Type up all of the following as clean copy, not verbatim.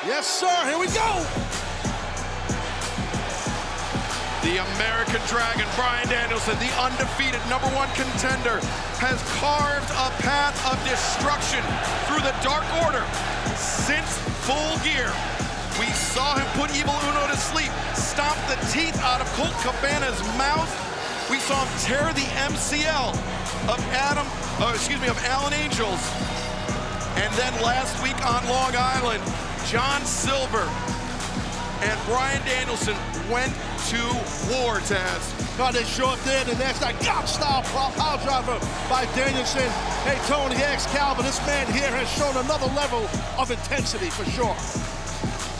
Yes, sir. Here we go. The American Dragon, Bryan Danielson, the undefeated #1 contender, has carved a path of destruction through the Dark Order since Full Gear. We saw him put Evil Uno to sleep, stomp the teeth out of Colt Cabana's mouth. We saw him tear the MCL of Alan Angels. And then last week on Long Island, John Silver and Bryan Danielson went to war, Taz. God, they sure did, and that's that God-style power driver by Danielson. Hey, Tony Excalibur, this man here has shown another level of intensity for sure.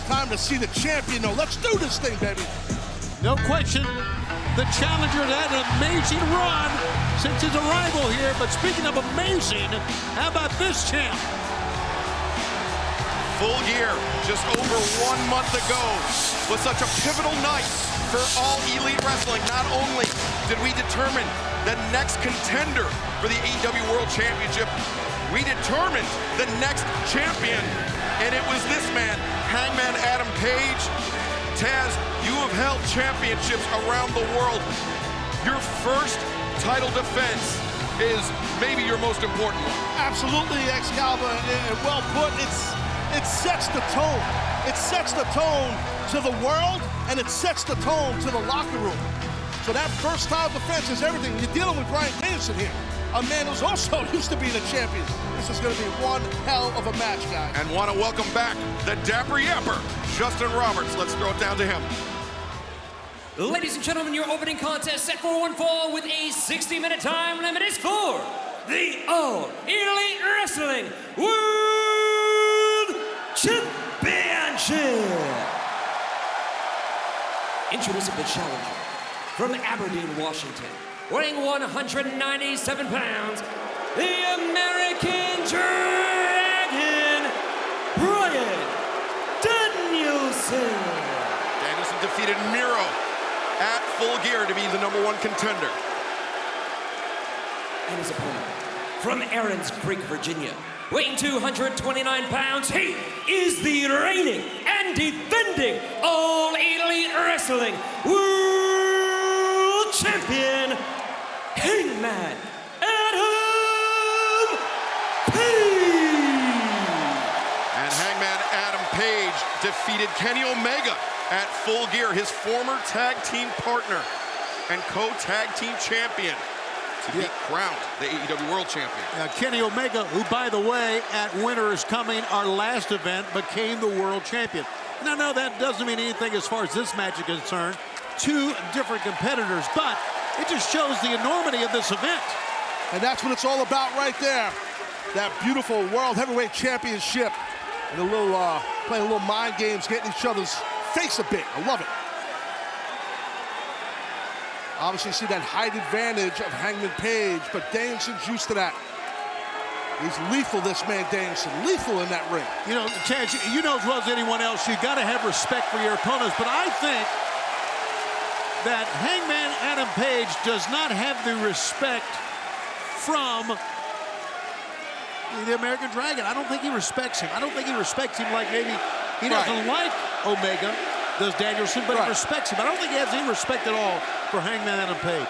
Time to see the champion, though. Let's do this thing, baby. No question, the challenger had an amazing run since his arrival here, but speaking of amazing, how about this champ? Full Gear, just over 1 month ago, was such a pivotal night for All Elite Wrestling. Not only did we determine the next contender for the AEW World Championship, we determined the next champion, and it was this man, Hangman Adam Page. Taz, you have held championships around the world. Your first title defense is maybe your most important one. Absolutely, Excalibur, and well put. It sets the tone. It sets the tone to the world, and it sets the tone to the locker room. So that first title defense is everything. You're dealing with Bryan Danielson here, a man who's also used to being a champion. This is going to be one hell of a match, guys. And want to welcome back the Dapper Yapper, Justin Roberts. Let's throw it down to him. Ladies and gentlemen, your opening contest set for one fall with a 60-minute time limit is for the All Elite Wrestling World Championship. Introducing the challenger from Aberdeen, Washington, weighing 197 pounds, the American Dragon, Bryan Danielson. Danielson defeated Miro at Full Gear to be the #1 contender. And his opponent from Aaron's Creek, Virginia, weighing 229 pounds, he is the reigning and defending All Elite Wrestling World Champion, Hangman Adam Page. And Hangman Adam Page defeated Kenny Omega at Full Gear, his former tag team partner and co-tag team champion, to be crowned the AEW World Champion. Kenny Omega, who, by the way, at Winter is Coming, our last event, became the world champion. Now, no, that doesn't mean anything as far as this match is concerned. Two different competitors, but it just shows the enormity of this event. And that's what it's all about right there. That beautiful World Heavyweight Championship. And a little, playing a little mind games, getting each other's face a bit. I love it. Obviously, see that height advantage of Hangman Page, but Danielson's used to that. He's lethal, this man Danielson, lethal in that ring. You know, Chad, you know as well as anyone else, you got to have respect for your opponents, but I think that Hangman Adam Page does not have the respect from the American Dragon. I don't think he respects him. I don't think he respects him like maybe he doesn't like Omega, does Danielson, but he respects him. I don't think he has any respect at all for Hangman Adam Page.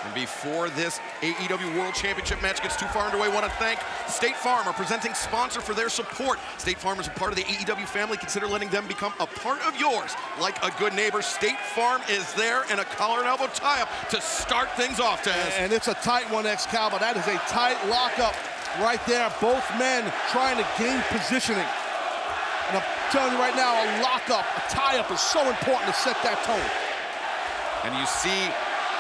And before this AEW World Championship match gets too far underway, I want to thank State Farm, our presenting sponsor, for their support. State Farm is a part of the AEW family. Consider letting them become a part of yours. Like a good neighbor, State Farm is there in a collar and elbow tie-up to start things off, Taz. And it's a tight one, Excalibur. That is a tight lockup right there. Both men trying to gain positioning. And I'm telling you right now, a lockup, a tie-up is so important to set that tone. And you see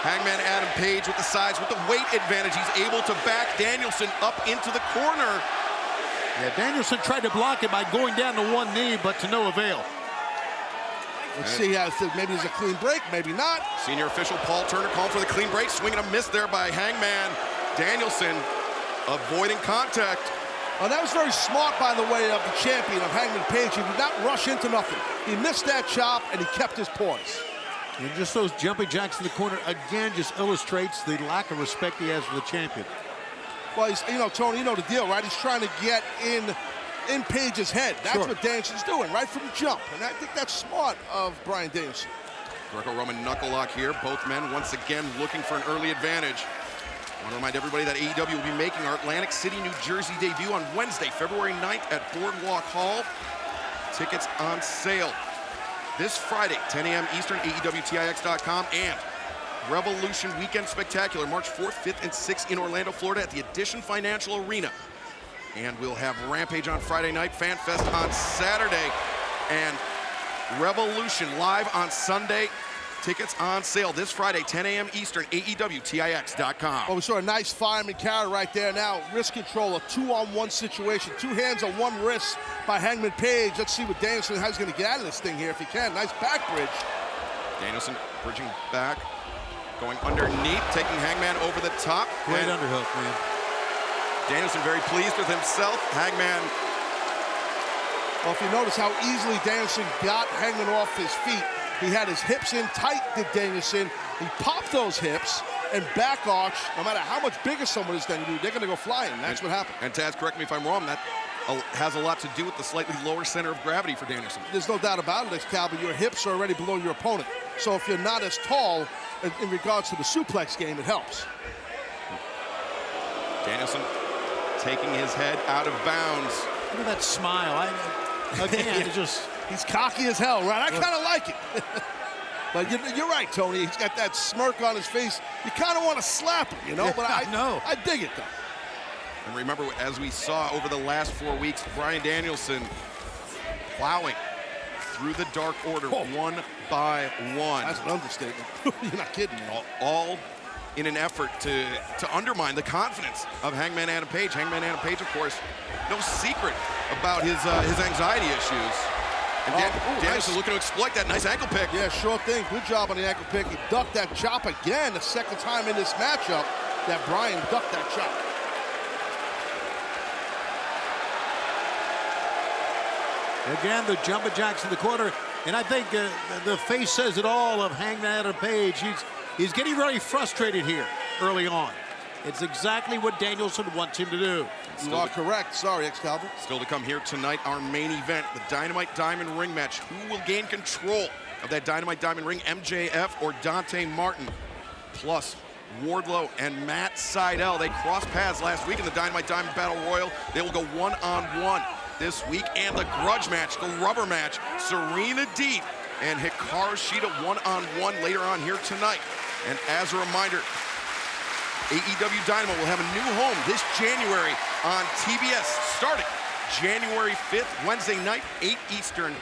Hangman Adam Page with the size, with the weight advantage. He's able to back Danielson up into the corner. Yeah, Danielson tried to block it by going down to one knee, but to no avail. Let's see how maybe there's a clean break, maybe not. Senior official Paul Turner called for the clean break. Swing and a miss there by Hangman Danielson, avoiding contact. Well, that was very smart, by the way, of the champion, of Hangman Page. He did not rush into nothing. He missed that chop, and he kept his poise. And just those jumping jacks in the corner, again, just illustrates the lack of respect he has for the champion. Well, he's, you know, Tony, you know the deal, right? He's trying to get in in Page's head. That's Sure. what Danielson's doing right from the jump. And I think that's smart of Bryan Danielson. Greco-Roman knuckle lock here. Both men once again looking for an early advantage. I want to remind everybody that AEW will be making our Atlantic City, New Jersey debut on Wednesday, February 9th at Boardwalk Hall. Tickets on sale this Friday, 10 a.m. Eastern, AEWTIX.com, and Revolution Weekend Spectacular, March 4th, 5th, and 6th in Orlando, Florida at the Edition Financial Arena. And we'll have Rampage on Friday night, Fan Fest on Saturday, and Revolution live on Sunday. Tickets on sale this Friday, 10 a.m. Eastern, AEWTIX.com. Well, we saw a nice fireman carry right there. Now, wrist control, a 2-on-1 situation. 2 hands on 1 wrist by Hangman Page. Let's see what Danielson has going to get out of this thing here if he can. Nice back bridge. Danielson bridging back, going underneath, taking Hangman over the top. Great underhook, man. Danielson very pleased with himself. Hangman. Well, if you notice how easily Danielson got Hangman off his feet, he had his hips in tight, did Danielson. He popped those hips and back arch. No matter how much bigger someone is than you, they're going to go flying. That's what happened. And Taz, correct me if I'm wrong, that has a lot to do with the slightly lower center of gravity for Danielson. There's no doubt about it, Excalibur. Your hips are already below your opponent. So if you're not as tall in regards to the suplex game, it helps. Danielson taking his head out of bounds. Look at that smile. Again, it just... He's cocky as hell, right? I kind of like it. But you're right, Tony. He's got that smirk on his face. You kind of want to slap him, you know? But I know. I dig it, though. And remember, as we saw over the last 4 weeks, Bryan Danielson plowing through the Dark Order one by one. That's an understatement. You're not kidding. All in an effort to undermine the confidence of Hangman Adam Page. Hangman Adam Page, of course, no secret about his anxiety issues. And Danielson nice. looking to exploit that. Nice ankle pick. Yeah, sure thing. Good job on the ankle pick. He ducked that chop again, the second time in this matchup that Bryan ducked that chop. Again, the jumping jacks in the corner. And I think the face says it all of Hangman Adam Page. He's getting very frustrated here early on. It's exactly what Danielson wants him to do. You are correct. Sorry, Excalibur. Still to come here tonight, our main event, the Dynamite Diamond Ring match. Who will gain control of that Dynamite Diamond Ring, MJF or Dante Martin? Plus, Wardlow and Matt Sydal. They crossed paths last week in the Dynamite Diamond Battle Royal. They will go one-on-one this week. And the grudge match, the rubber match, Serena Deeb and Hikaru Shida one-on-one later on here tonight. And as a reminder, AEW Dynamite will have a new home this January on TBS, starting January 5th, Wednesday night, 8 Eastern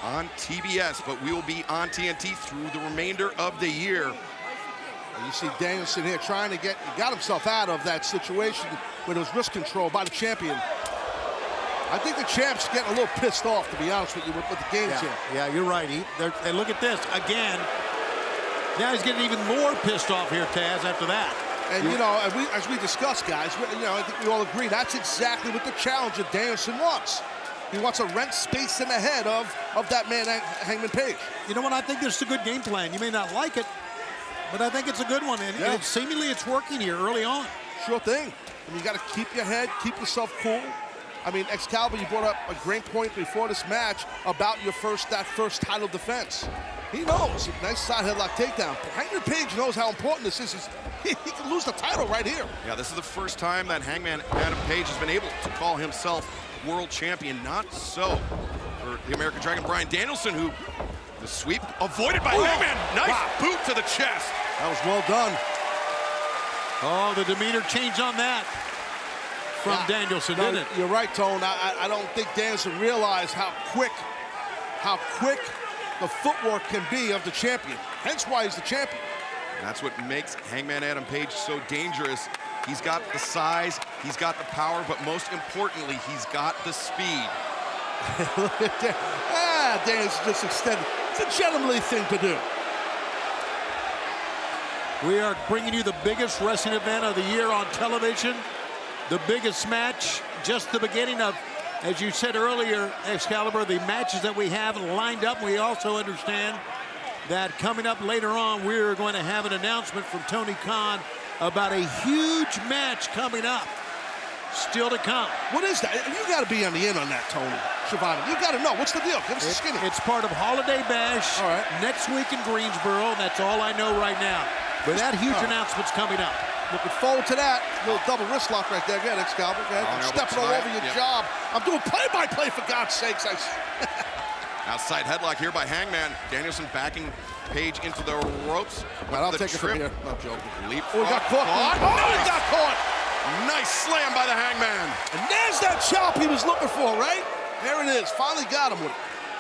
on TBS. But we will be on TNT through the remainder of the year. And you see Danielson here trying to he got himself out of that situation when it was wrist control by the champion. I think the champ's getting a little pissed off, to be honest with you, with the game's here. Yeah, you're right. And look at this. Again, now he's getting even more pissed off here, Taz, after that. And, you know, as we discussed, guys, you know, I think we all agree that's exactly what the challenger Danielson wants. He wants to rent space in the head of that man, Hangman Page. You know what? I think this is a good game plan. You may not like it, but I think it's a good one. And seemingly it's working here early on. Sure thing. And you got to keep your head, keep yourself cool. I mean, Excalibur, you brought up a great point before this match about that first title defense. He knows. Nice side headlock takedown. But Hangman Page knows how important this is. He can lose the title right here. Yeah, this is the first time that Hangman Adam Page has been able to call himself world champion. Not so for the American Dragon, Bryan Danielson, who the sweep avoided by Hangman. Nice boot to the chest. That was well done. Oh, the demeanor changed on that from Danielson, didn't it? You're right, Tone. I don't think Danielson realized how quick the footwork can be of the champion. Hence why he's the champion. That's what makes Hangman Adam Page so dangerous. He's got the size, he's got the power, but most importantly, he's got the speed. Look at that. Danielson just extended. It's a gentlemanly thing to do. We are bringing you the biggest wrestling event of the year on television. The biggest match, just the beginning of, as you said earlier, Excalibur, the matches that we have lined up. We also understand that coming up later on, we're going to have an announcement from Tony Khan about a huge match coming up still to come. What is that? You got to be on the in on that, Tony Schiavone. You got to know. What's the deal? Give us a skinny. It's part of Holiday Bash All right. next week in Greensboro. That's all I know right now. But that huge announcement's coming up. Looking forward to that. Little double wrist lock right there. Go ahead, Excalibur. Go ahead. I'm stepping all over your job. I'm doing play-by-play for God's sakes. Outside headlock here by Hangman. Danielson backing Page into the ropes. I'll take it from here. I'm joking. Leap. Oh, he got caught. Oh, he got caught. Nice slam by the Hangman. And there's that chop he was looking for, right? There it is. Finally got him with it.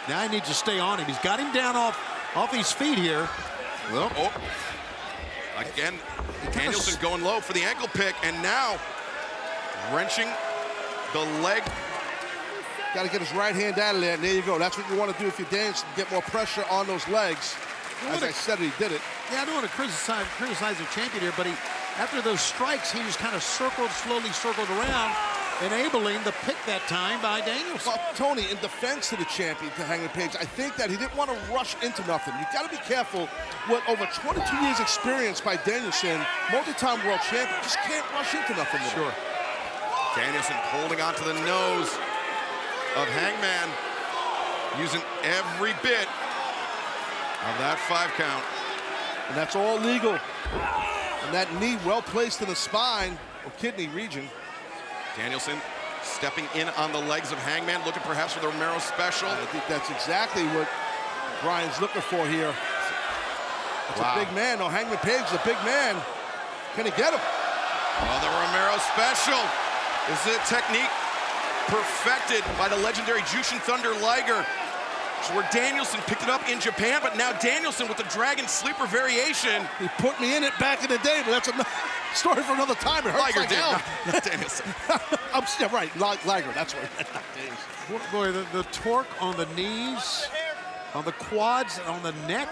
Now he needs to stay on him. He's got him down off his feet here. Well, again, Danielson going low for the ankle pick, and now wrenching the leg. Got to get his right hand out of there, and there you go. That's what you want to do if you're Danielson, get more pressure on those legs. As I said, he did it. Yeah, I don't want to criticize the champion here, but after those strikes, he just kind of slowly circled around, enabling the pick that time by Danielson. Well, Tony, in defense to the champion, to Hangman Page, I think that he didn't want to rush into nothing. You got to be careful. With over 22 years experience by Danielson, multi-time world champion, just can't rush into nothing. Sure. Danielson holding on to the nose of Hangman, using every bit of that 5 count. And that's all legal. And that knee well placed in the spine or kidney region. Danielson stepping in on the legs of Hangman, looking perhaps for the Romero special. I think that's exactly what Bryan's looking for here. It's a big man. No, Hangman Page is a big man. Can he get him? Oh, the Romero special. This is a technique perfected by the legendary Jushin Thunder Liger, where Danielson picked it up in Japan, but now Danielson with the Dragon Sleeper variation. He put me in it back in the day, but that's a story for another time. It hurts Liger like did, hell. not Danielson. Yeah, right, Liger, that's what I meant. Boy, the torque on the knees, on the quads, and on the neck,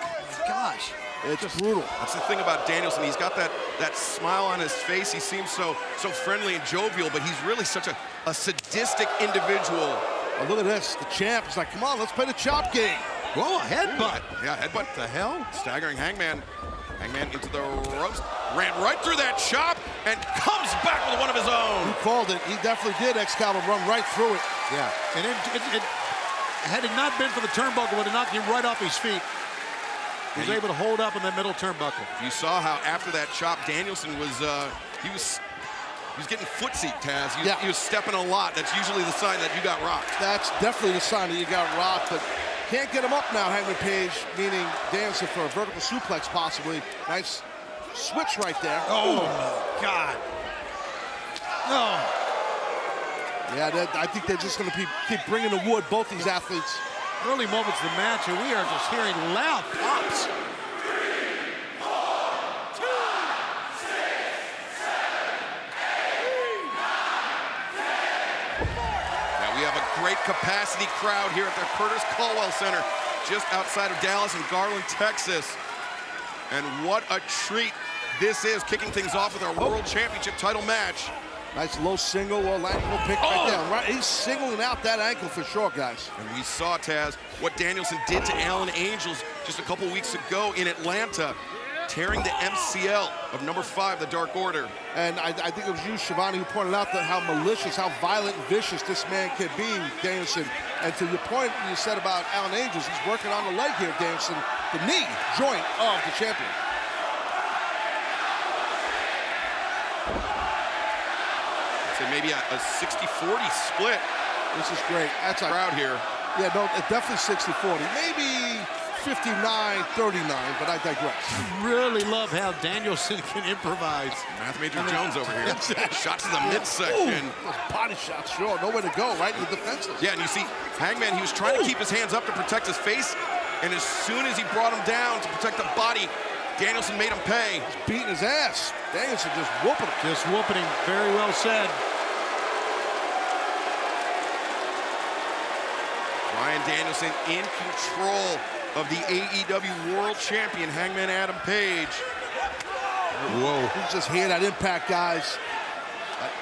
gosh. It's just brutal. That's the thing about Danielson. He's got that smile on his face. He seems so friendly and jovial, but he's really such a sadistic individual. Oh, look at this. The champ is like, come on, let's play the chop game. Whoa, a headbutt. Yeah, headbutt. What the hell? Staggering Hangman. Hangman into the ropes. Ran right through that chop and comes back with one of his own. He called it. He definitely did, Excalibur, run right through it. Yeah. And had it not been for the turnbuckle, it would have knocked him right off his feet. He was able to hold up in that middle turnbuckle. You saw how after that chop, Danielson was he was getting footsie, Taz. He was stepping a lot. That's usually the sign that you got rocked. That's definitely the sign that you got rocked, but can't get him up now, Hangman Page, meaning Danielson for a vertical suplex possibly. Nice switch right there. Oh, my God. No. Yeah, I think they're just going to keep bringing the wood, both these athletes. Early moments of the match, and we are just hearing loud pops. Now we have a great capacity crowd here at the Curtis Caldwell Center, just outside of Dallas and Garland, Texas. And what a treat this is, kicking things off with our World Championship title match. Nice low single or ankle pick right down. Right, he's singling out that ankle for sure, guys. And we saw, Taz, what Danielson did to Alan Angels just a couple weeks ago in Atlanta, tearing the MCL of number 5, the Dark Order. And I think it was you, Schiavone, who pointed out that how malicious, how violent and vicious this man can be, Danielson. And to your point you said about Alan Angels, he's working on the leg here, Danielson, the knee joint of the champion. Maybe a 60-40 split. This is great. That's a crowd here. Yeah, no, definitely 60-40. Maybe 59-39, but I digress. Really love how Danielson can improvise. Math Major Jones over here. Shots to the midsection. Those body shots, sure. Nowhere to go, right? In the defenses. Yeah, and you see Hangman, he was trying to keep his hands up to protect his face, and as soon as he brought him down to protect the body, Danielson made him pay. He's beating his ass. Danielson just whooping him. Just whooping him. Very well said. Bryan Danielson in control of the AEW World Champion, Hangman Adam Page. Whoa. You just hear that impact, guys.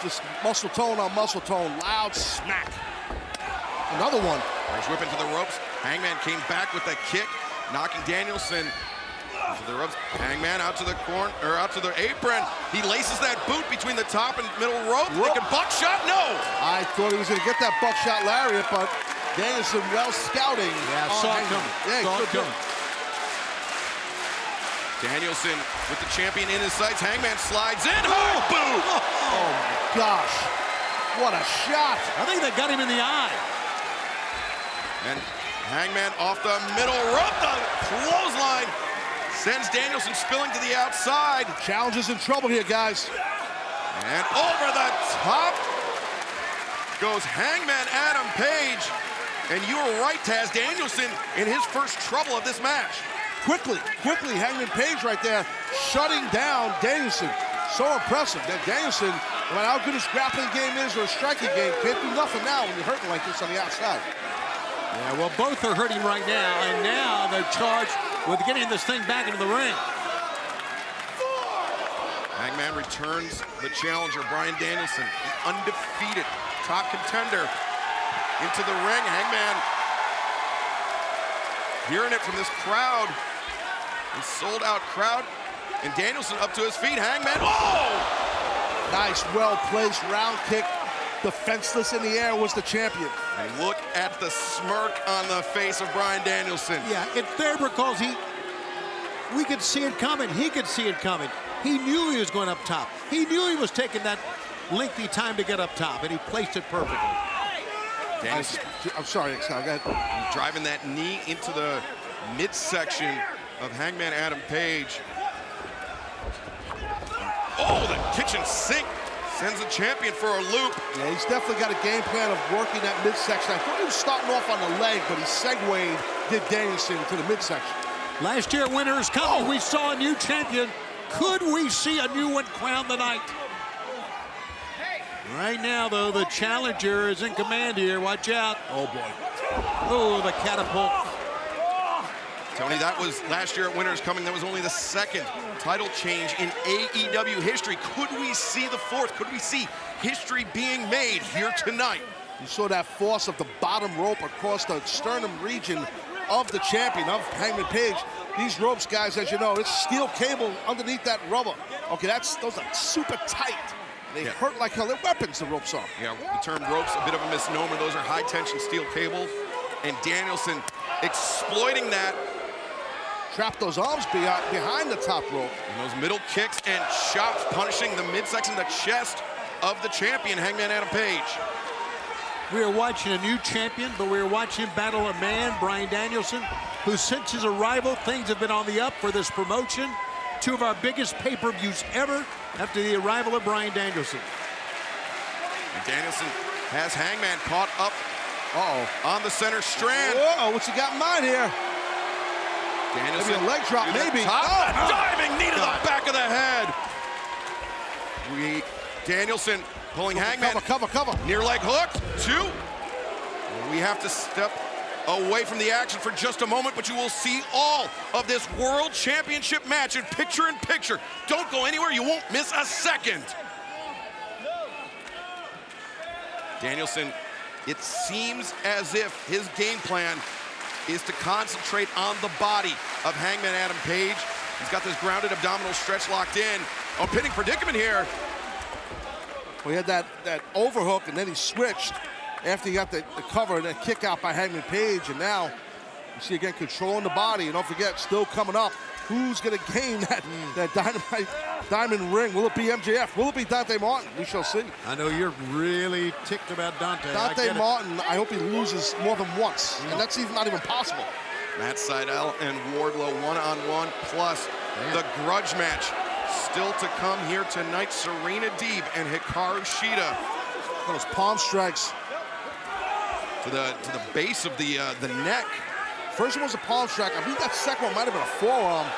Just muscle tone on muscle tone. Loud smack. Another one. Irish whip into the ropes. Hangman came back with that kick, knocking Danielson To the ropes. Hangman out to the corner, or out to the apron. He laces that boot between the top and middle rope. Thinking buckshot, no! I thought he was going to get that buckshot lariat, but Danielson well scouting. Yeah, saw it coming. Yeah, saw it coming. Danielson with the champion in his sights. Hangman slides in. Hard boot! Oh my gosh. What a shot. I think they got him in the eye. And Hangman off the middle rope. The clothesline sends Danielson spilling to the outside. Challenge is in trouble here, guys. And over the top goes Hangman Adam Page. And you were right, Taz. Danielson in his first trouble of this match. Quickly, Hangman Page right there, shutting down Danielson. So impressive that Danielson, no matter how good his grappling game is or his striking game, can't do nothing now when you're hurting like this on the outside. Yeah, well, both are hurting right now, and now they're charged with getting this thing back into the ring. Hangman returns the challenger, Bryan Danielson, the undefeated top contender, into the ring. Hangman hearing it from this crowd, a sold-out crowd, and Danielson up to his feet. Hangman, oh! Nice, well-placed round kick. Defenseless in the air was the champion. And look at the smirk on the face of Bryan Danielson. Yeah, it's there because we could see it coming. He could see it coming. He knew he was going up top. He knew he was taking that lengthy time to get up top, and he placed it perfectly. Danielson, I'm sorry, Excel, go ahead. Driving that knee into the midsection of Hangman Adam Page. Oh, the kitchen sink sends the champion for a loop. Yeah, he's definitely got a game plan of working that midsection. I thought he was starting off on the leg, but he segued, did Danielson to the midsection. Last year, Winter's Coming, we saw a new champion. Could we see a new one crowned tonight? Right now, though, the challenger is in command here. Watch out. Oh, boy. Oh, the catapult. Tony, that was last year at Winter's Coming. That was only the second title change in AEW history. Could we see the fourth? Could we see history being made here tonight? You saw that force of the bottom rope across the sternum region of the champion, of Hangman Page. These ropes, guys, as you know, it's steel cable underneath that rubber. Okay, those are super tight. They hurt like hell. They're weapons, the ropes are. Yeah, the term ropes, a bit of a misnomer. Those are high-tension steel cables. And Danielson exploiting that. Trap those arms behind the top rope. And those middle kicks and chops punishing the midsection, the chest of the champion, Hangman Adam Page. We are watching a new champion, but we are watching him battle a man, Bryan Danielson, who since his arrival, things have been on the up for this promotion. Two of our biggest pay-per-views ever after the arrival of Bryan Danielson. And Danielson has Hangman caught up on the center strand. Whoa, what you got in mind here? Danielson, maybe a leg drop, maybe. Diving knee to the back of the head. Danielson pulling Hangman. Cover. Near leg hook, 2. We have to step away from the action for just a moment, but you will see all of this World Championship match in picture-in-picture. Don't go anywhere, you won't miss a second. Danielson, it seems as if his game plan is to concentrate on the body of Hangman Adam Page. He's got this grounded abdominal stretch locked in. Oh, pinning predicament here. Well, he had that overhook, and then he switched after he got the cover and that kick out by Hangman Page. And now you see again controlling the body. And don't forget, still coming up, who's going to gain that Dynamite diamond ring? Will it be MJF? Will it be Dante Martin? We shall see. I know you're really ticked about Dante. Dante Martin, I hope he loses more than once. And that's not even possible. Matt Sydal and Wardlow one-on-one, plus the grudge match still to come here tonight. Serena Deeb and Hikaru Shida. Those palm strikes to the base of the neck. First one was a palm strike. I believe that second one might have been a forearm.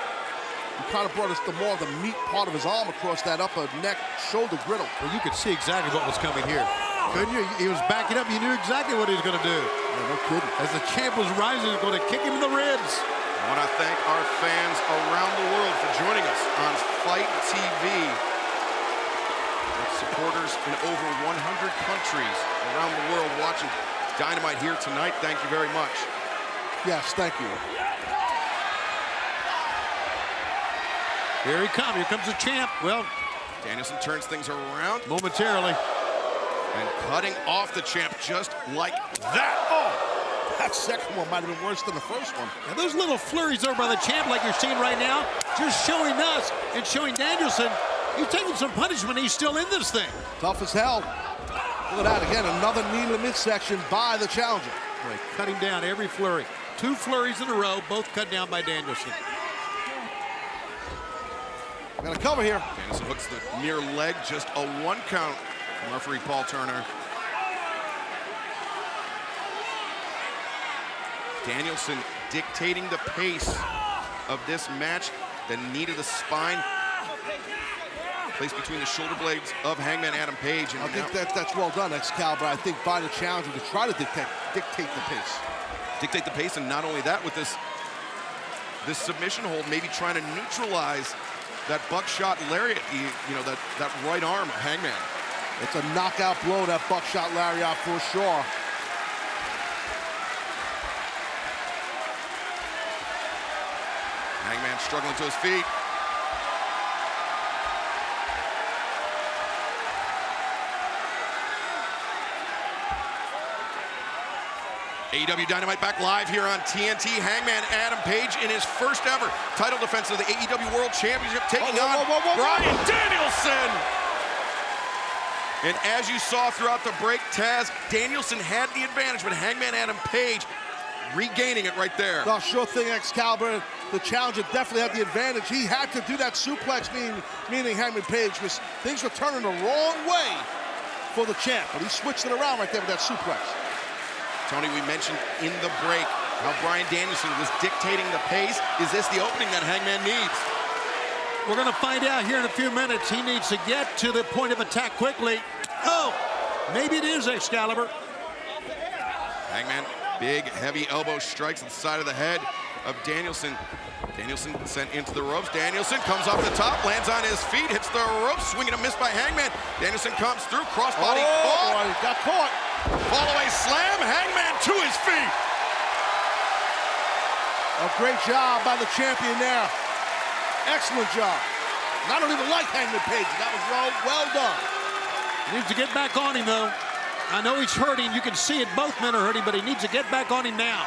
He kind of brought us more of the meat part of his arm across that upper neck shoulder griddle. Well, you could see exactly what was coming here. Couldn't you? He was backing up. You knew exactly what he was going to do. Yeah, no kidding. As the champ was rising, he was going to kick him in the ribs. I want to thank our fans around the world for joining us on Fight TV. With supporters in over 100 countries around the world watching Dynamite here tonight. Thank you very much. Yes, thank you. Here he comes. Here comes the champ. Well, Danielson turns things around momentarily. and cutting off the champ just like that. Oh, That second one might have been worse than the first one. Now those little flurries over by the champ like you're seeing right now, just showing us and showing Danielson he's taking some punishment. He's still in this thing. Tough as hell. Look at that again, another knee to the midsection by the challenger. Boy, cut him down every flurry. 2 flurries in a row, both cut down by Danielson. Got a cover here. Danielson hooks the near leg, just a 1 count from referee Paul Turner. Danielson dictating the pace of this match. The knee to the spine, placed between the shoulder blades of Hangman Adam Page. And I think that's well done, Excalibur. I think by the challenger to try to dictate the pace. Dictate the pace, and not only that, with this submission hold, maybe trying to neutralize that buckshot lariat, you know, that right arm of Hangman. It's a knockout blow, that buckshot lariat, for sure. Hangman struggling to his feet. AEW Dynamite back live here on TNT. Hangman Adam Page in his first ever title defense of the AEW World Championship, taking on Bryan Danielson. And as you saw throughout the break, Taz, Danielson had the advantage, but Hangman Adam Page regaining it right there. No, sure thing, Excalibur. The challenger definitely had the advantage. He had to do that suplex, meaning Hangman Page, because things were turning the wrong way for the champ. But he switched it around right there with that suplex. Tony, we mentioned in the break how Bryan Danielson was dictating the pace. Is this the opening that Hangman needs? We're going to find out here in a few minutes. He needs to get to the point of attack quickly. Oh, maybe it is Excalibur. Hangman, big, heavy elbow strikes at the side of the head of Danielson. Danielson sent into the ropes. Danielson comes off the top, lands on his feet, hits the ropes, swinging a miss by Hangman. Danielson comes through, crossbody caught. He got caught. Fallaway slam, Hangman to his feet. A great job by the champion there. Excellent job. And I don't even like Hangman Page. That was well done. Needs to get back on him, though. I know he's hurting. You can see it. Both men are hurting, but he needs to get back on him now.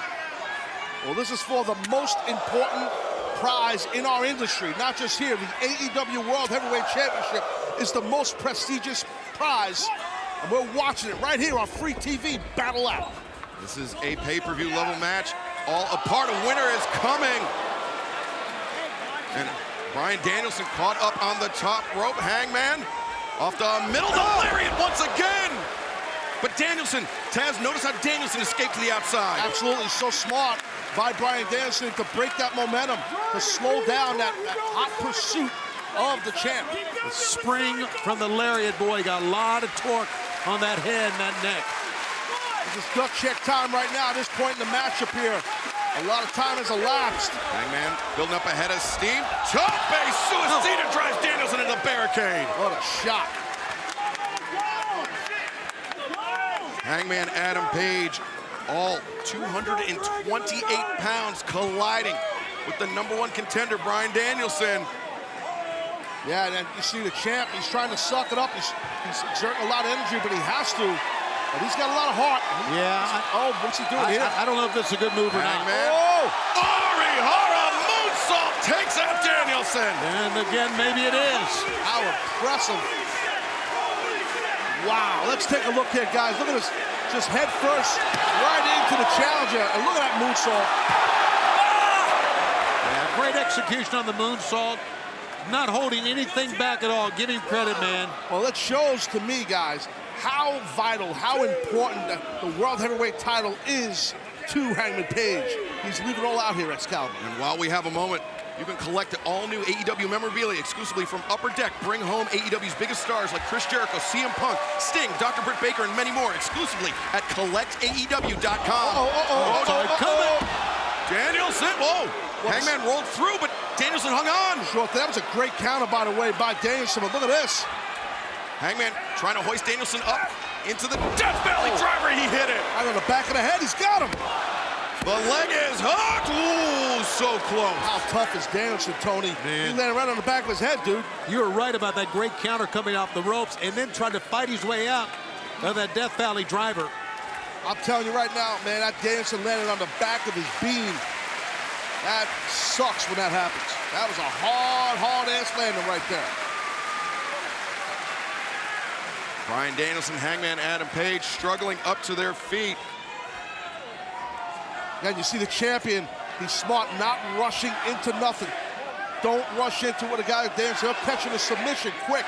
Well, this is for the most important prize in our industry, not just here. The AEW World Heavyweight Championship is the most prestigious prize, and we're watching it right here on free TV battle out. This is a pay-per-view level match. All a part of winner is coming. And Bryan Danielson caught up on the top rope. Hangman off the middle, the lariat once again. But Danielson, Taz, notice how Danielson escaped to the outside. Absolutely, so smart by Bryan Danielson to break that momentum, to slow down that hot pursuit of the champ. The spring from the lariat, boy, got a lot of torque on that head and that neck. This is gut check time right now at this point in the matchup here. A lot of time has elapsed. Hangman building up a head of steam. Top base suicida drives Danielson into the barricade. What a shot. Hangman Adam Page, all 228 pounds, colliding with the #1 contender, Bryan Danielson. Yeah, and then you see the champ, he's trying to suck it up. He's exerting a lot of energy, but he has to. But he's got a lot of heart. Oh, what's he doing here? I don't know if that's a good move or not. Hangman. Oh! Arihara moonsault takes out Danielson. And again, maybe it is. How impressive. Wow, let's take a look here, guys. Look at this. Just head first, right into the challenger. And look at that moonsault. Yeah, great execution on the moonsault. Not holding anything back at all. Give him credit, man. Well, it shows to me, guys, how vital, how important the World Heavyweight title is to Hangman Page. He's leaving it all out here, Excalibur. And while we have a moment, you can collect all new AEW memorabilia exclusively from Upper Deck. Bring home AEW's biggest stars like Chris Jericho, CM Punk, Sting, Dr. Britt Baker, and many more exclusively at collectaew.com. Danielson, whoa! Hangman rolled through, but Danielson hung on. Sure, that was a great counter, by the way, by Danielson, but look at this. Hangman trying to hoist Danielson up into the Death Valley driver. He hit it. Right on the back of the head, he's got him. The leg is hooked. Ooh, so close. How tough is Danielson, Tony? Man. He landed right on the back of his head, dude. You were right about that great counter coming off the ropes and then tried to fight his way out of that Death Valley driver. I'm telling you right now, man, that Danielson landed on the back of his beam. That sucks when that happens. That was a hard-ass landing right there. Bryan Danielson, Hangman Adam Page struggling up to their feet. And you see the champion, he's smart, not rushing into nothing. Don't rush into what a guy like Danielson, he'll catch you in a submission quick.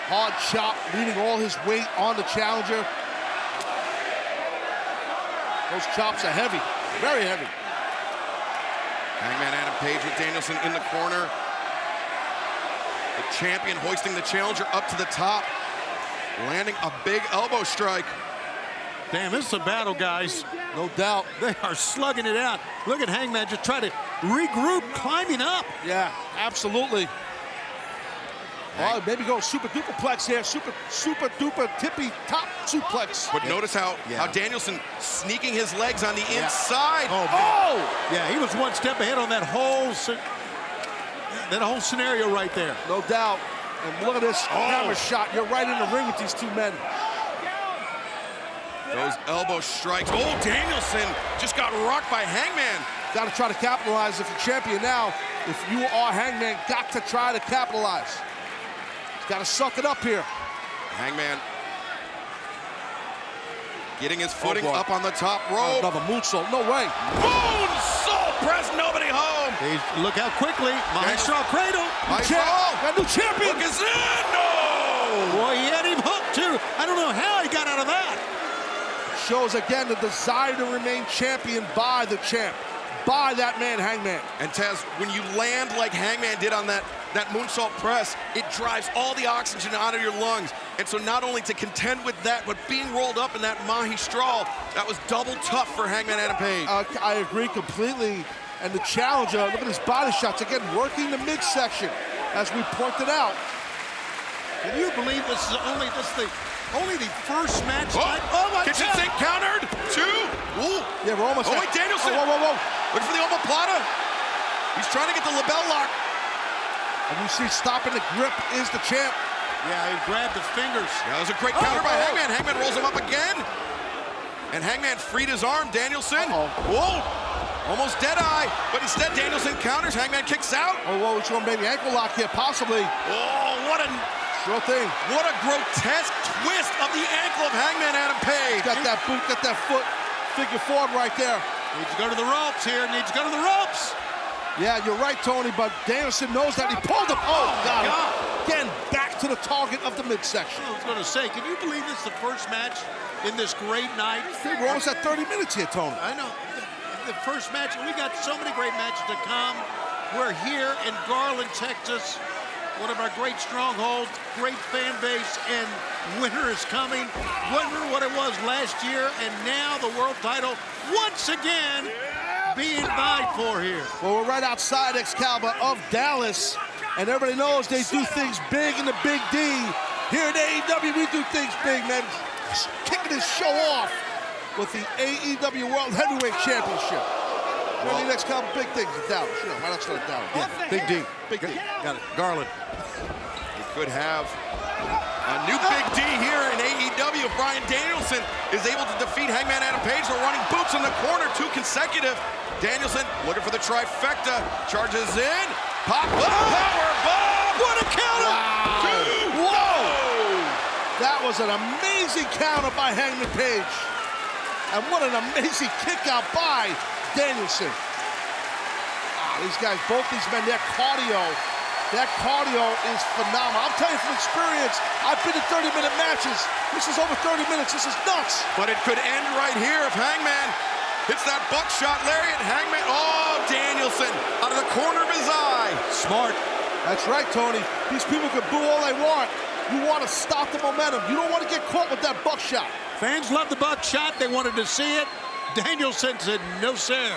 Hard chop, leaning all his weight on the challenger. Those chops are heavy, very heavy. Hangman Adam Page with Danielson in the corner. The champion hoisting the challenger up to the top, landing a big elbow strike. Damn, this is a battle, guys. No doubt. They are slugging it out. Look at Hangman just try to regroup, climbing up. Yeah, absolutely. Oh, maybe go super duperplex here. Super duper tippy top suplex. But notice how Danielson sneaking his legs on the inside. Oh! Yeah, he was one step ahead on that whole scenario right there. No doubt. And look at this hammer shot. You're right in the ring with these two men. Those elbow strikes. Oh, Danielson just got rocked by Hangman. Got to try to capitalize if you're champion now. If you are Hangman, got to try to capitalize. Got to suck it up here. Hangman getting his footing up on the top rope. Another moonsault. No way. Moonsault press, nobody home. Look how quickly. Maestro Cradle. Got new champion. Look is in. No. Boy, he had him hooked too. I don't know how he got out of that. Shows again the desire to remain champion by the champ. By that man, Hangman. And Taz, when you land like Hangman did on that moonsault press, it drives all the oxygen out of your lungs. And so not only to contend with that, but being rolled up in that magistral, that was double tough for Hangman Adam Page. I agree completely. And the challenger, look at his body shots. Again, working the midsection, as we pointed out. Can you believe this is only the first match? Oh my Kitchen God. sink countered. 2. Ooh. Yeah, we're almost Oh, there. wait, Danielson. Oh, whoa. Look for the omoplata. He's trying to get the label lock. And you see stopping the grip is the champ. Yeah, he grabbed the fingers. Yeah, that was a great counter by Hangman. Hangman rolls him up again. And Hangman freed his arm. Danielson. Whoa. Almost dead eye. But instead, Danielson counters. Hangman kicks out. Oh, whoa, it's going maybe ankle lock here, possibly. Oh, what a Sure thing. What a grotesque twist of the ankle of Hangman Adam Page. Got that boot, got that foot, figure four right there. Needs to go to the ropes here. Needs to go to the ropes. Yeah, you're right, Tony, but Danielson knows that. He pulled him. Oh, got it. Again, back to the target of the midsection. I was going to say, can you believe this is the first match in this great night? We're almost at 30 minutes here, Tony. I know. The first match, and we got so many great matches to come. We're here in Garland, Texas. One of our great strongholds, great fan base, and winter is coming. Wonder what it was last year, and now the world title once again being vied for here. Well, we're right outside Excalibur of Dallas, and everybody knows they do things big in the Big D. Here at AEW, we do things big, man. Kicking this show off with the AEW World Heavyweight Championship. Well, the next couple big things in Dallas. You know, why not start at Dallas? Yeah, Big D. Big D. Got it. Garland. We could have a new Big D here in AEW. Bryan Danielson is able to defeat Hangman Adam Page. They're running boots in the corner, 2 consecutive. Danielson looking for the trifecta. Charges in. Pop up. Power bomb. What a counter. Wow. Whoa! That was an amazing counter by Hangman Page. And what an amazing kick out by Danielson. These guys, both these men, that cardio is phenomenal. I'm telling you from experience, I've been in 30-minute matches. This is over 30 minutes. This is nuts. But it could end right here if Hangman hits that buckshot lariat. Hangman, oh, Danielson out of the corner of his eye. Smart. That's right, Tony. These people can boo all they want. You want to stop the momentum. You don't want to get caught with that buckshot. Fans love the buckshot. They wanted to see it. Danielson said, no, sir.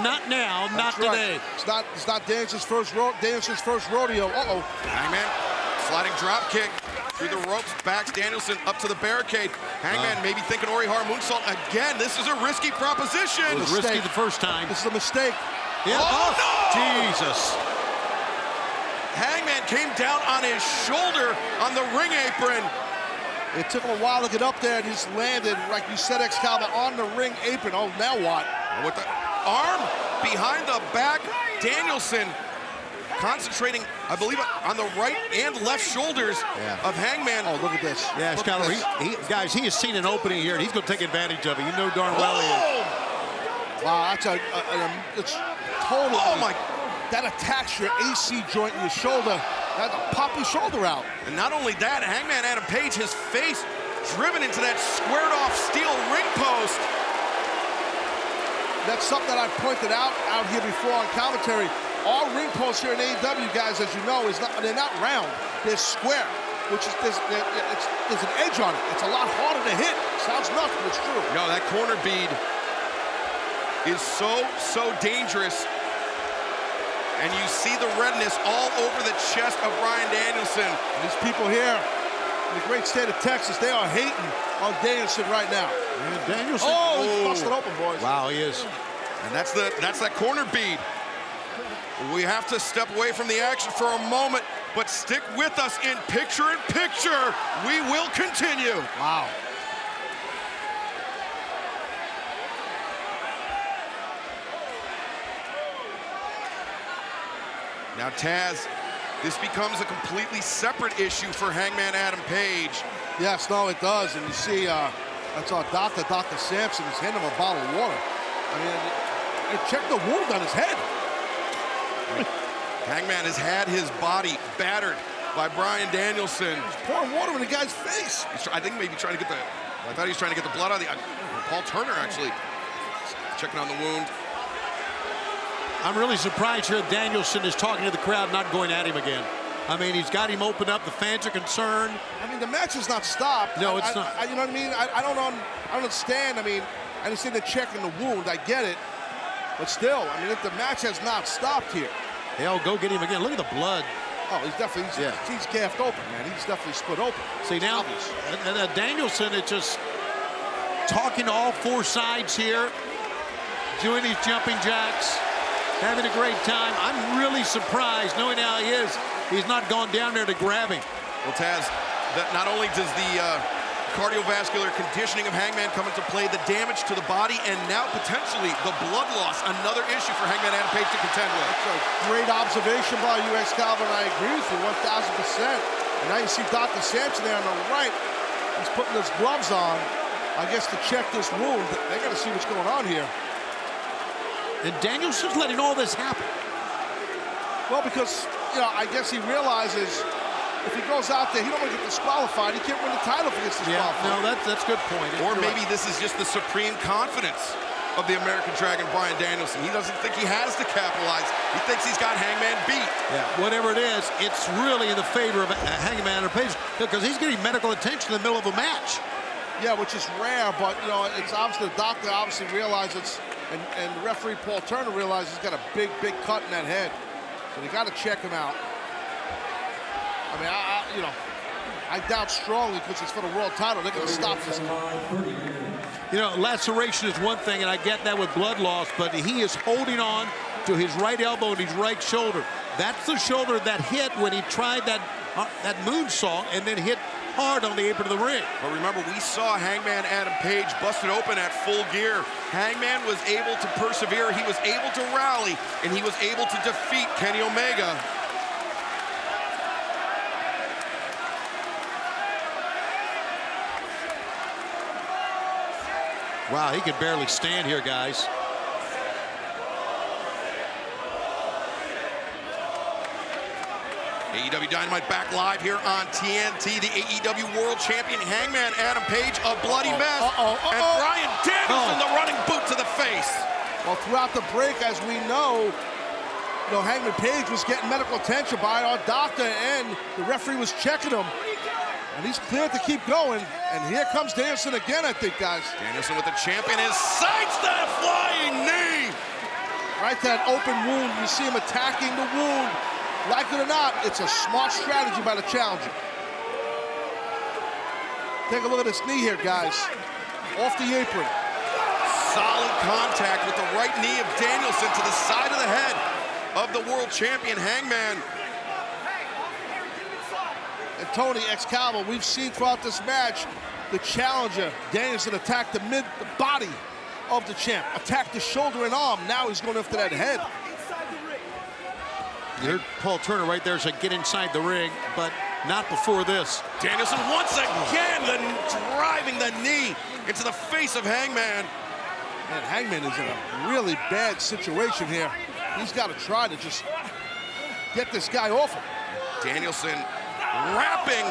Not now, not today. It's not Danielson's first rodeo. Hangman, sliding drop kick through the ropes, backs Danielson up to the barricade. Hangman maybe thinking Orihara moonsault again. This is a risky proposition. It was risky the first time. This is a mistake. Yeah. Oh, no! Jesus. Hangman came down on his shoulder on the ring apron. It took him a while to get up there, and he just landed, like you said, Excalibur, on the ring apron. Oh, now what? With the arm behind the back, Danielson concentrating, I believe, on the right and left shoulders of Hangman. Oh, look at this. Yeah, Excalibur, guys, he has seen an opening here, and he's going to take advantage of it. You know darn well he is. Wow, that's it's totally. Oh, my. That attacks your AC joint in your shoulder. That'll pop your shoulder out. And not only that, Hangman Adam Page, his face driven into that squared-off steel ring post. That's something that I've pointed out here before on commentary. All ring posts here in AEW, guys, as you know, they're not round. They're square, which is there's an edge on it. It's a lot harder to hit. Sounds nuts, but it's true. No, that corner bead is so dangerous. And you see the redness all over the chest of Bryan Danielson. And these people here in the great state of Texas, they are hating on Danielson right now. And Danielson. Oh, he's busted open, boys. Wow, he is. And that's that corner bead. We have to step away from the action for a moment, but stick with us in picture-in-picture. We will continue. Wow. Now, Taz, this becomes a completely separate issue for Hangman Adam Page. Yes, no, it does. And you see, that's our Dr. Sampson is handing him a bottle of water. I mean, and check the wound on his head. Hangman has had his body battered by Bryan Danielson. He's pouring water in the guy's face. I think maybe trying to get I thought he was trying to get the blood out of the, Paul Turner actually checking on the wound. I'm really surprised here Danielson is talking to the crowd, not going at him again. I mean, he's got him opened up. The fans are concerned. I mean, the match is not stopped. No, it's not. You know what I mean? I don't understand. I mean, I understand they're checking the wound. I get it. But still, I mean, if the match has not stopped here. Hell, go get him again. Look at the blood. Oh, he's definitely, he's gaffed open, man. He's definitely split open. See, now, Danielson is just talking to all four sides here, doing these jumping jacks, having a great time. I'm really surprised, knowing how he is, he's not gone down there to grab him. Well, Taz, that not only does the cardiovascular conditioning of Hangman come into play, the damage to the body, and now potentially the blood loss, another issue for Hangman Adam Page to contend with. That's a great observation by you, Excalibur, and I agree with you 1,000%. And now you see Dr. Sampson there on the right. He's putting his gloves on, I guess, to check this wound. They got to see what's going on here. And Danielson's letting all this happen. Well, because, you know, I guess he realizes if he goes out there, he don't want to get disqualified. He can't win the title if he gets disqualified. Yeah, no, that's a good point. Or maybe this is just the supreme confidence of the American Dragon, Bryan Danielson. He doesn't think he has to capitalize. He thinks he's got Hangman beat. Yeah, whatever it is, it's really in the favor of Hangman Adam Page because he's getting medical attention in the middle of a match. Yeah, which is rare, but, you know, it's obviously the doctor obviously realizes, and the referee Paul Turner realizes he's got a big cut in that head. So they got to check him out. I mean, you know, I doubt strongly because it's for the world title. They're going to stop this. You know, laceration is one thing, and I get that with blood loss, but he is holding on to his right elbow and his right shoulder. That's the shoulder that hit when he tried that moonsault and then hit hard on the apron of the ring. But remember, we saw Hangman Adam Page busted open at full gear. Hangman was able to persevere. He was able to rally, and he was able to defeat Kenny Omega. Wow, he could barely stand here, guys. AEW Dynamite back live here on TNT. The AEW World Champion Hangman Adam Page, a bloody mess. And Bryan Danielson, the running boot to the face. Well, throughout the break, as we know, Hangman Page was getting medical attention by our doctor, and the referee was checking him. And he's cleared to keep going. And here comes Danielson again, I think, guys. Danielson with the champion, his sights that flying knee. Right, that open wound. You see him attacking the wound. Like it or not, it's a smart strategy by the challenger. Take a look at this knee here, guys. Off the apron. Solid contact with the right knee of Danielson to the side of the head of the world champion, Hangman. And Tony, Excalibur, we've seen throughout this match, the challenger, Danielson, attacked the body of the champ, attacked the shoulder and arm. Now he's going after that head. You heard Paul Turner right there said, get inside the ring, but not before this. Danielson once again driving the knee into the face of Hangman. And Hangman is in a really bad situation here. He's got to try to just get this guy off him. Danielson wrapping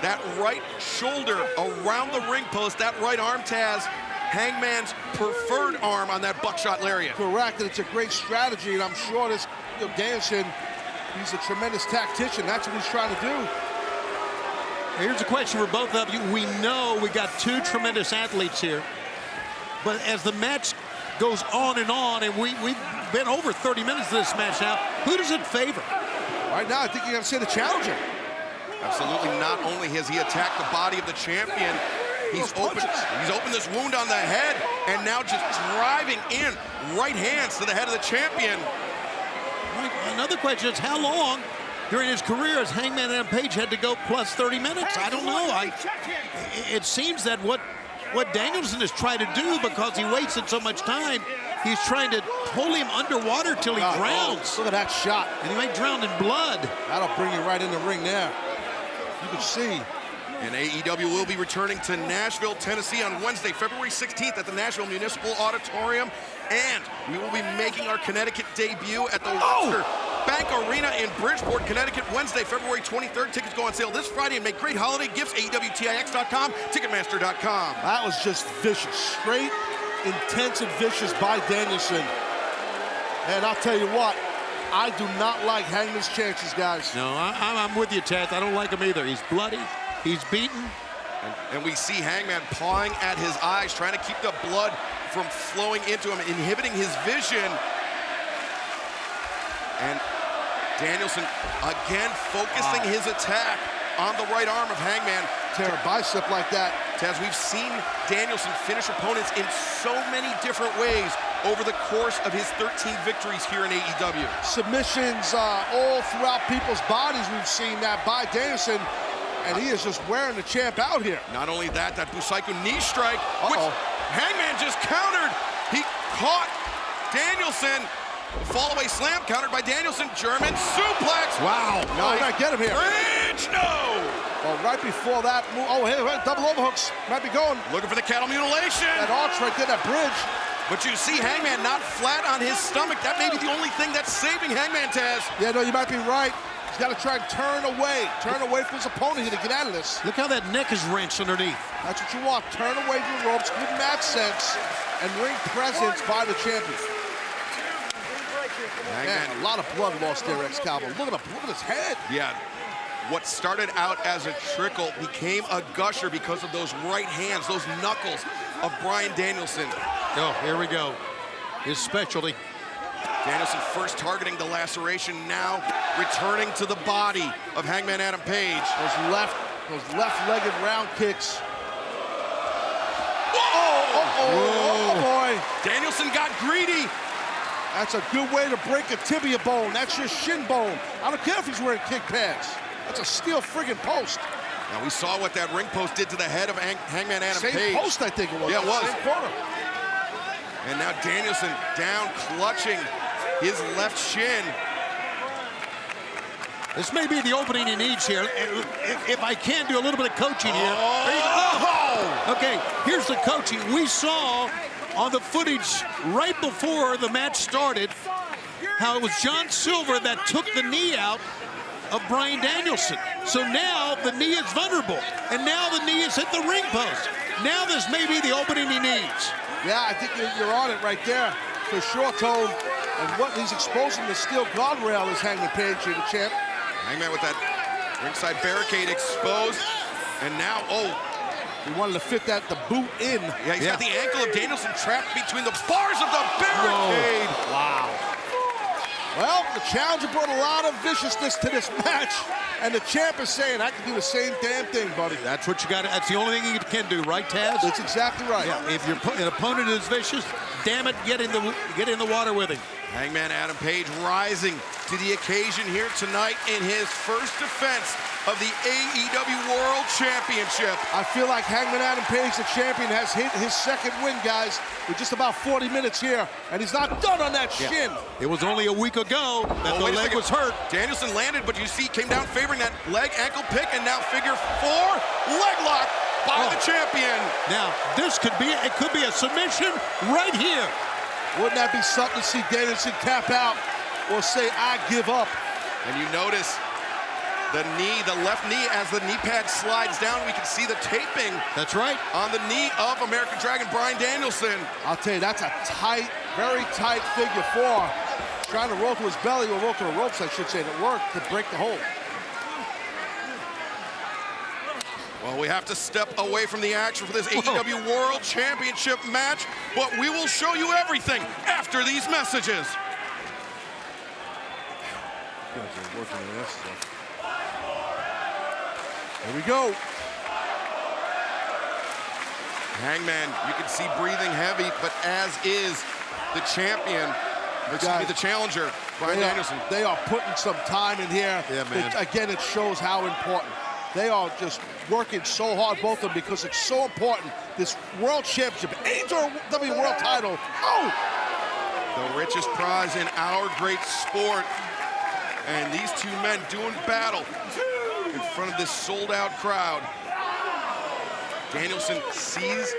that right shoulder around the ring post, that right arm, Taz, Hangman's preferred arm on that buckshot lariat. Correct, and it's a great strategy, and I'm sure this Danielson, he's a tremendous tactician. That's what he's trying to do. Here's a question for both of you. We know we got two tremendous athletes here, but as the match goes on, and we've been over 30 minutes of this match now, who does it favor? Right now, I think you got to say the challenger. Absolutely. Not only has he attacked the body of the champion, he's opened this wound on the head, and now just driving in right hands to the head of the champion. Another question is, how long during his career has Hangman Adam Page had to go plus 30 minutes? I don't know. It seems that what Danielson is trying to do, because he wasted so much time, he's trying to pull him underwater till he drowns. Look at that shot. And he might drown in blood. That'll bring you right in the ring there. You can see. And AEW will be returning to Nashville, Tennessee on Wednesday, February 16th at the Nashville Municipal Auditorium. And we will be making our Connecticut debut at the Webster Bank Arena in Bridgeport, Connecticut, Wednesday, February 23rd. Tickets go on sale this Friday and make great holiday gifts. AEWTIX.com, Ticketmaster.com. That was just vicious. Straight, intense, and vicious by Danielson. And I'll tell you what, I do not like Hangman's chances, guys. No, I'm with you, Ted. I don't like him either. He's bloody. He's beaten. And we see Hangman pawing at his eyes, trying to keep the blood from flowing into him, inhibiting his vision. And Danielson again focusing his attack on the right arm of Hangman. Tear a bicep like that. Taz, we've seen Danielson finish opponents in so many different ways over the course of his 13 victories here in AEW. Submissions all throughout people's bodies, we've seen that by Danielson. And he is just wearing the champ out here. Not only that Busaiku knee strike, which Hangman just countered. He caught Danielson. The fall-away slam countered by Danielson. German suplex. Wow. No, he might get him here. Bridge, no. Well, right before that move, hey, double overhooks. Might be going. Looking for the cattle mutilation. That arch right there, that bridge. But you see Hangman not flat on his stomach. That may be the only thing that's saving Hangman, Taz. Yeah, no, you might be right. He's got to try and turn away from his opponent here to get out of this. Look how that neck is wrenched underneath. That's what you want. Turn away from the ropes, good match sense, and ring presence by the champion. Man, a lot of blood lost there, Excalibur. Look at his head. Yeah. What started out as a trickle became a gusher because of those right hands, those knuckles of Bryan Danielson. Oh, here we go. His specialty. Danielson first targeting the laceration, now returning to the body of Hangman Adam Page. Those left-legged round kicks. Oh boy. Danielson got greedy. That's a good way to break a tibia bone. That's your shin bone. I don't care if he's wearing kick pads. That's a steel friggin' post. Now we saw what that ring post did to the head of Hangman Adam Page. Same post, I think it was. Yeah, it was. Same corner. And now Danielson down, clutching his left shin. This may be the opening he needs here. If I can do a little bit of coaching here. Okay, here's the coaching. We saw on the footage right before the match started how it was John Silver that took the knee out of Bryan Danielson. So now the knee is vulnerable, and now the knee has hit the ring post. Now this may be the opening he needs. Yeah, I think you're on it right there for sure, Tone. And what he's exposing the steel guardrail is Hangman Page here, the champ. Hangman with that ringside barricade exposed, and now, he wanted to fit the boot in. Yeah, he's got the ankle of Danielson trapped between the bars of the barricade. Whoa. Wow. Well, the challenger brought a lot of viciousness to this match, and the champ is saying, I can do the same damn thing, buddy. That's what you got. That's the only thing you can do, right, Taz? That's exactly right. Yeah, if an opponent is vicious, damn it, get in the water with him. Hangman Adam Page rising to the occasion here tonight in his first defense of the AEW World Championship. I feel like Hangman Adam Page, the champion, has hit his second win, guys. We're just about 40 minutes here, and he's not done on that shin. It was only a week ago that the leg was hurt. Danielson landed, but you see, came down favoring that leg ankle pick, and now figure 4 leg lock by the champion. Now, it could be a submission right here. Wouldn't that be something to see Danielson tap out or say, I give up? And you notice the knee, the left knee, as the knee pad slides down, we can see the taping. That's right. On the knee of American Dragon Bryan Danielson. I'll tell you, that's a tight, very tight figure 4. Trying to roll to his belly, or roll to the ropes, I should say, and it worked to break the hold. Well, we have to step away from the action for this AEW World Championship match, but we will show you everything after these messages. Here we go. Hangman, you can see breathing heavy, but as is the champion, or excuse me, the challenger, Bryan Danielson. They are putting some time in here. Yeah, man. Again, it shows how important. They are just working so hard, both of them, because it's so important. This World Championship, AEW World title. Oh! The richest prize in our great sport. And these two men doing battle in front of this sold-out crowd. Danielson seized.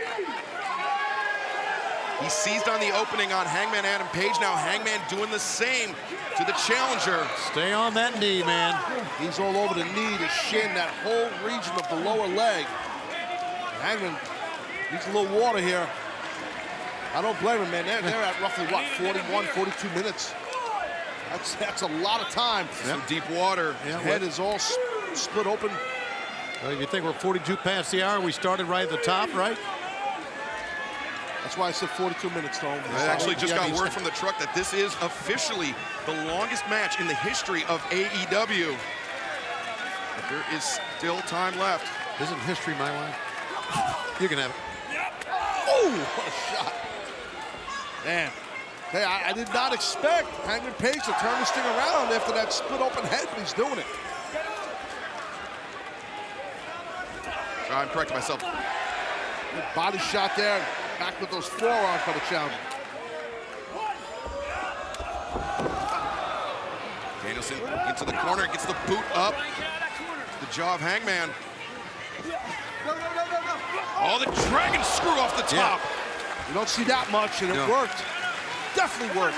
He seized on the opening on Hangman Adam Page. Now Hangman doing the same to the challenger. Stay on that knee, man. He's all over the knee, the shin, that whole region of the lower leg. Hangman needs a little water here. I don't blame him, man. They're at roughly, what, 41, 42 minutes? That's a lot of time. Some deep water. His head is all split open. Well, you think we're 42 past the hour? We started right at the top, right? That's why I said 42 minutes, Tom. I actually just got word from the truck that this is officially the longest match in the history of AEW. But there is still time left. Isn't history my line? You can have it. Oh, what a shot. Man. Hey, I did not expect Hangman Page to turn this thing around after that split open head, but he's doing it. I'm correcting myself. Good body shot there. Back with those forearms for the challenger. Danielson into the corner, gets the boot up. The jaw of Hangman. Oh, the dragon screw off the top. Yeah. You don't see that much, and it worked. Definitely worked.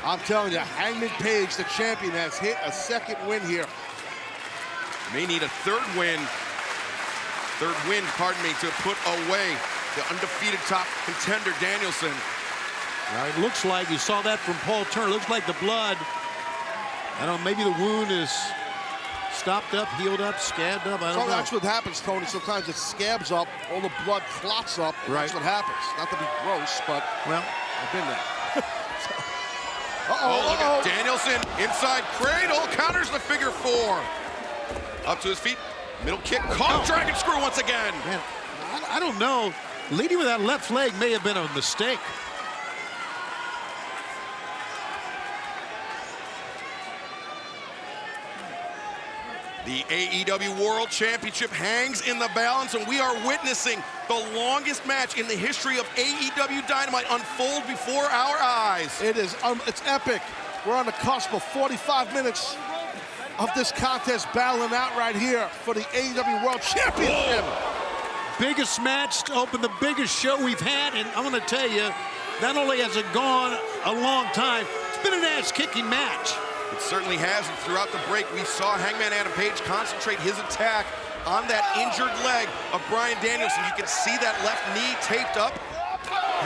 I'm telling you, Hangman Page, the champion, has hit a second win here. May need a third win, pardon me, to put away the undefeated top contender, Danielson. Now, it looks like, you saw that from Paul Turner, looks like the blood, I don't know, maybe the wound is stopped up, healed up, scabbed up, I don't know. That's what happens, Tony. Sometimes it scabs up, all the blood clots up. Right. That's what happens. Not to be gross, but well, I've been there. Look at Danielson, inside cradle, counters the figure 4. Up to his feet, middle kick, caught dragon screw once again. Man, I don't know. Leading with that left leg may have been a mistake. The AEW World Championship hangs in the balance, and we are witnessing the longest match in the history of AEW Dynamite unfold before our eyes. It is, it's epic. We're on the cusp of 45 minutes of this contest battling out right here for the AEW World Championship. Biggest match to open the biggest show we've had, and I'm going to tell you, not only has it gone a long time, it's been an ass-kicking match. It certainly has, and throughout the break, we saw Hangman Adam Page concentrate his attack on that injured leg of Bryan Danielson. You can see that left knee taped up.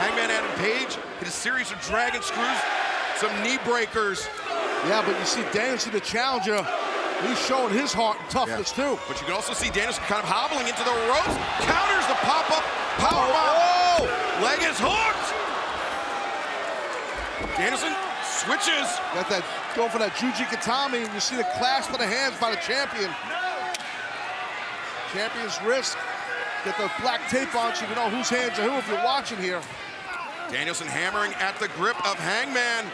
Hangman Adam Page hit a series of dragon screws, some knee breakers. Yeah, but you see Danielson, the challenger, he's showing his heart and toughness too. But you can also see Danielson kind of hobbling into the ropes, counters the pop-up powerbomb. Leg is hooked. Danielson switches. Got that, going for that Juji Katami, and you see the clasp of the hands by the champion. Champion's wrist. Get the black tape on so you know whose hands are who if you're watching here. Danielson hammering at the grip of Hangman.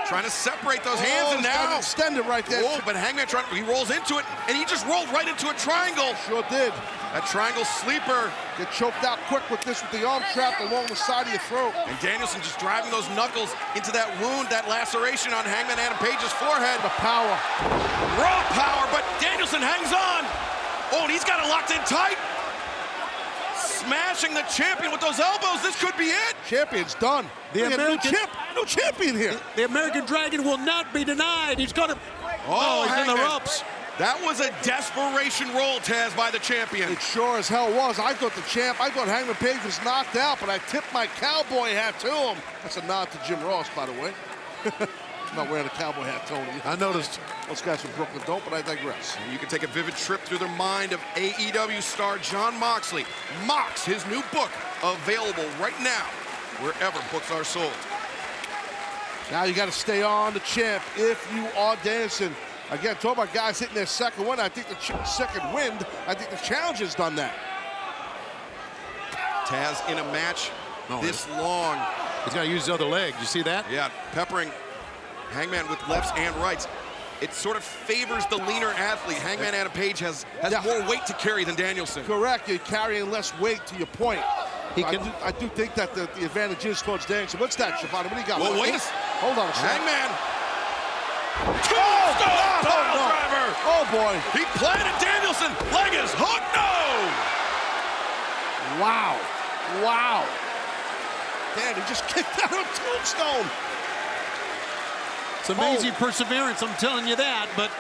Trying to separate those hands, and now extend it right there. Oh, but Hangman he rolls into it, and he just rolled right into a triangle. Sure did. That triangle sleeper. Get choked out quick with this, with the arm trapped along the side of your throat. And Danielson just driving those knuckles into that wound, that laceration on Hangman Adam Page's forehead. The power. Raw power, but Danielson hangs on. Oh, and he's got it locked in tight. Smashing the champion with those elbows. This could be it. Champion's done. The American new champion here. The American Dragon will not be denied. He's gonna. Oh, he's in the ropes. That was a desperation roll, Taz, by the champion. It sure as hell was. I thought Hangman Page was knocked out, but I tipped my cowboy hat to him. That's a nod to Jim Ross, by the way. I'm not wearing a cowboy hat, Tony. I noticed. Those guys from Brooklyn don't, but I digress. And you can take a vivid trip through the mind of AEW star Jon Moxley. Mox, his new book, available right now, wherever books are sold. Now you got to stay on the champ if you are Danielson. Again, talk about guys hitting their second win. I think the second wind. I think the challenger's done that. Taz in a match this long. He's got to use his other leg. You see that? Yeah, peppering Hangman with lefts and rights. It sort of favors the leaner athlete. Hangman Adam Page has more weight to carry than Danielson. Correct. You're carrying less weight, to your point. I do think that the advantage is towards Danielson. What's that, Shavon? What do you got? Well, wait. Hold on a second. Hangman. Tombstone pile driver. Oh, boy. He planted Danielson. Leg is hooked. No. Wow. Wow. Damn, he just kicked out a tombstone. It's amazing perseverance, I'm telling you that. But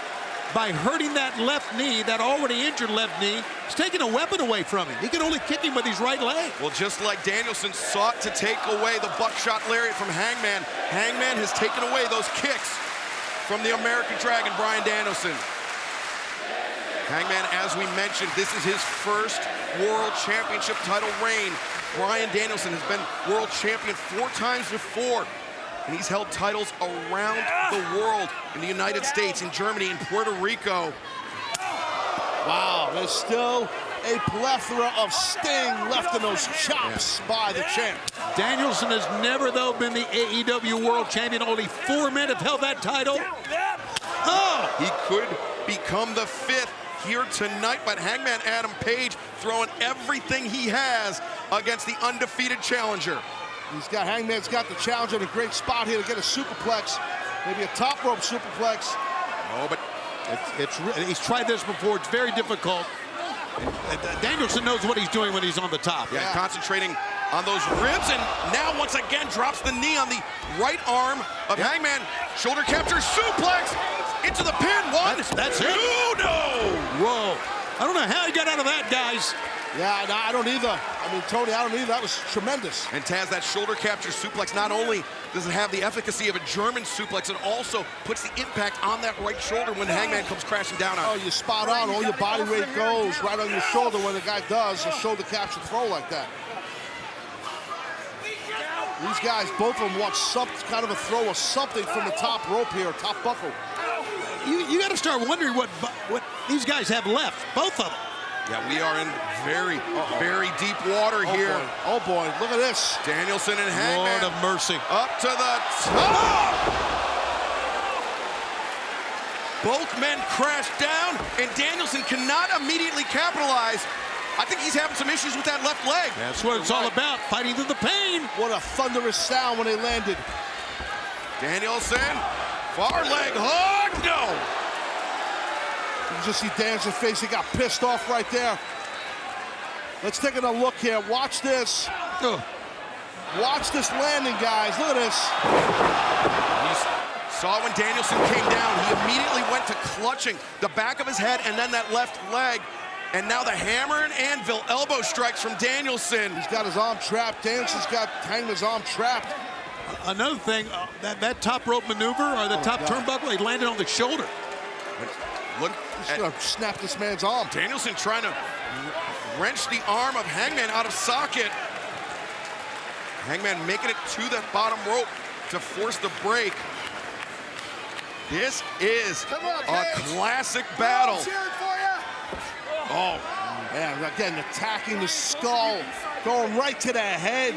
by hurting that left knee, that already injured left knee, it's taking a weapon away from him. He can only kick him with his right leg. Well, just like Danielson sought to take away the buckshot lariat from Hangman, Hangman has taken away those kicks from the American Dragon, Bryan Danielson. Hangman, as we mentioned, this is his first World Championship title reign. Bryan Danielson has been World Champion 4 times before, and he's held titles around the world, in the United States, in Germany, in Puerto Rico. Wow, there's still a plethora of sting left in those chops by the champ. Danielson has never, though, been the AEW World Champion. Only 4 men have held that title. Oh! He could become the 5th here tonight, but Hangman Adam Page throwing everything he has against the undefeated challenger. Hangman's got the challenger in a great spot here to get a superplex, maybe a top rope superplex. Oh, but he's tried this before. It's very difficult. Danielson knows what he's doing when he's on the top. Yeah, concentrating on those ribs, and now once again drops the knee on the right arm of Hangman. Shoulder capture, suplex into the pin. One, that's two, it. No! Whoa. I don't know how he got out of that, guys. Yeah, no, I don't either. I mean, Tony, I don't either. That was tremendous. And Taz, that shoulder capture suplex, not only does it have the efficacy of a German suplex, it also puts the impact on that right shoulder when Hangman comes crashing down on it. Oh, you're spot on. All your body weight goes right on your shoulder when the guy does a shoulder capture throw like that. These guys, both of them want some kind of a throw or something from the top rope here, top buckle. You got to start wondering what these guys have left, both of them. Yeah, we are in very deep water here. Boy. Oh, boy. Look at this. Danielson and Hangman. Lord of mercy. Up to the top. Both men crash down, and Danielson cannot immediately capitalize. I think he's having some issues with that left leg. That's what it's all about, fighting through the pain. What a thunderous sound when they landed. Danielson, far leg hook, no. You can just see Danielson's face. He got pissed off right there. Let's take a look here. Watch this. Watch this landing, guys. Look at this. You saw when Danielson came down, he immediately went to clutching the back of his head and then that left leg. And now the hammer and anvil elbow strikes from Danielson. He's got his arm trapped. Danielson's got Hangman's arm trapped. Another thing, that top rope maneuver or the top turnbuckle, he landed on the shoulder. Look, he's gonna snap this man's arm. Danielson trying to wrench the arm of Hangman out of socket. Hangman making it to that bottom rope to force the break. This is a classic battle. Oh, man, again, attacking the skull, going right to the head.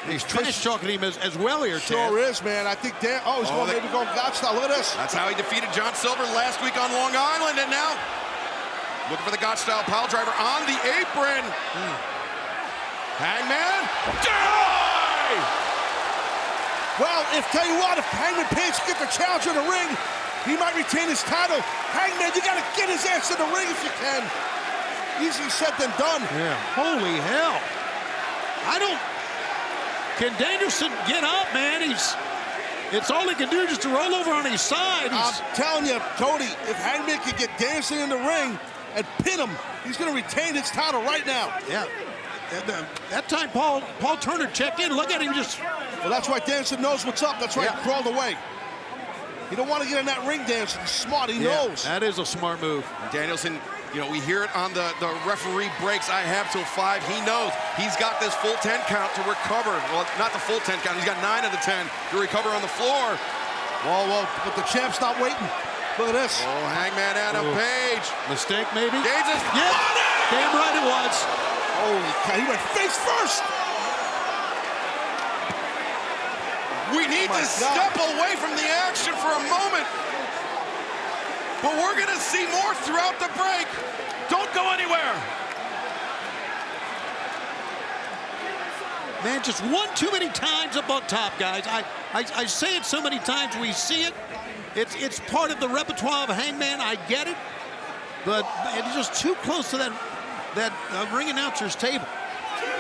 He's trash talking him as well here, Sure is, man. I think he's going maybe going God style. Look at this. That's how he defeated John Silver last week on Long Island, and now looking for the God style pile driver on the apron. Hangman, die! Well, tell you what, if Hangman Page can get the challenge in the ring, he might retain his title. Hangman, you got to get his ass in the ring if you can. Easier said than done. Yeah. Holy hell. Can Danielson get up, man? It's all he can do just to roll over on his side. I'm telling you, Cody, if Hangman can get Danielson in the ring and pin him, he's going to retain his title right now. Yeah. That time Paul Turner checked in. Look at him just. Well, that's why Danielson knows what's up. That's why he crawled away. He don't want to get in that ring, Danielson. He's smart. He knows. That is a smart move. Danielson, we hear it on the referee breaks. I have till 5. He knows he's got this full 10 count to recover. Well, not the full 10 count. He's got 9 of the 10 to recover on the floor. Well, but the champ's not waiting. Look at this. Oh, Hangman Adam Page. Mistake, maybe? Jesus. Yeah. Damn right it was. Holy cow, he went face first. We need to step away from the action for a moment. But we're going to see more throughout the break. Don't go anywhere. Man, just one too many times up on top, guys. I say it so many times, we see it. It's part of the repertoire of Hangman. I get it. But it's just too close to that ring announcer's table.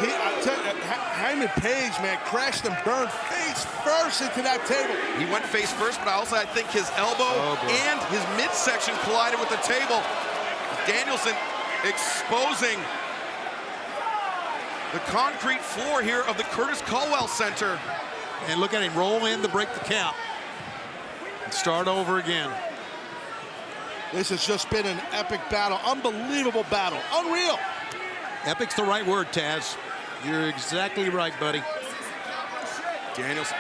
Hangman Page, man, crashed and burned face first into that table. He went face first, but I think his elbow and his midsection collided with the table. Danielson exposing the concrete floor here of the Curtis Culwell Center. And look at him roll in to break the count. And start over again. This has just been an epic battle, unbelievable battle, unreal. Epic's the right word, Taz. You're exactly right, buddy. Danielson,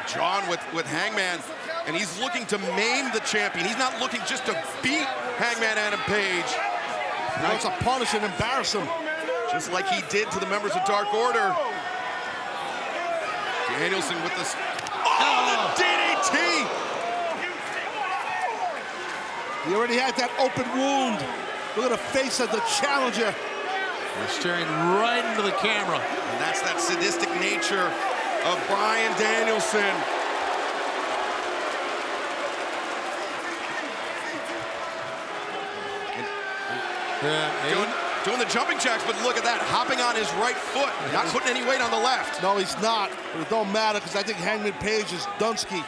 John with Hangman, and he's looking to maim the champion. He's not looking just to beat Hangman Adam Page. Now it's a punish and embarrass him. Just like he did to the members of Dark Order. Danielson with this, the DDT! He already had that open wound. Look at the face of the challenger. They're staring right into the camera. And that's that sadistic nature of Bryan Danielson. Doing the jumping jacks, but look at that, hopping on his right foot, not putting any weight on the left. No, he's not, but it don't matter because I think Hangman Page is Dunsky.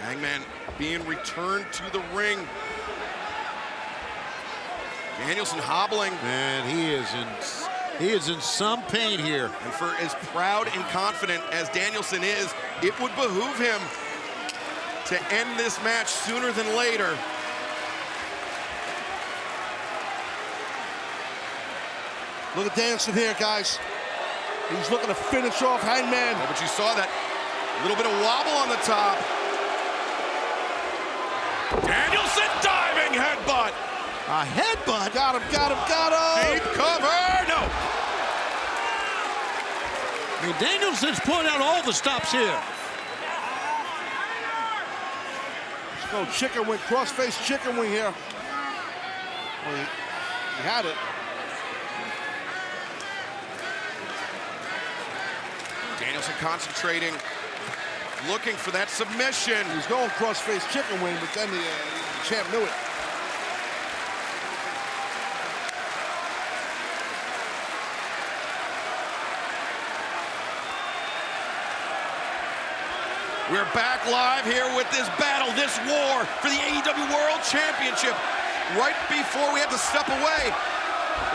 Hangman being returned to the ring. Danielson hobbling. Man, he is in some pain here. And for as proud and confident as Danielson is, it would behoove him to end this match sooner than later. Look at Danielson here, guys. He's looking to finish off Hangman. Oh, but you saw that little bit of wobble on the top. Danielson diving headbutt. A headbutt? Got him. Deep cover, no. I mean, Danielson's pulling out all the stops here. Let's go chicken wing, cross-face chicken wing here. Well, he had it. Danielson concentrating, looking for that submission. He's going cross-face chicken wing, but then the champ knew it. We're back live here with this battle, this war for the AEW World Championship. Right before we had to step away.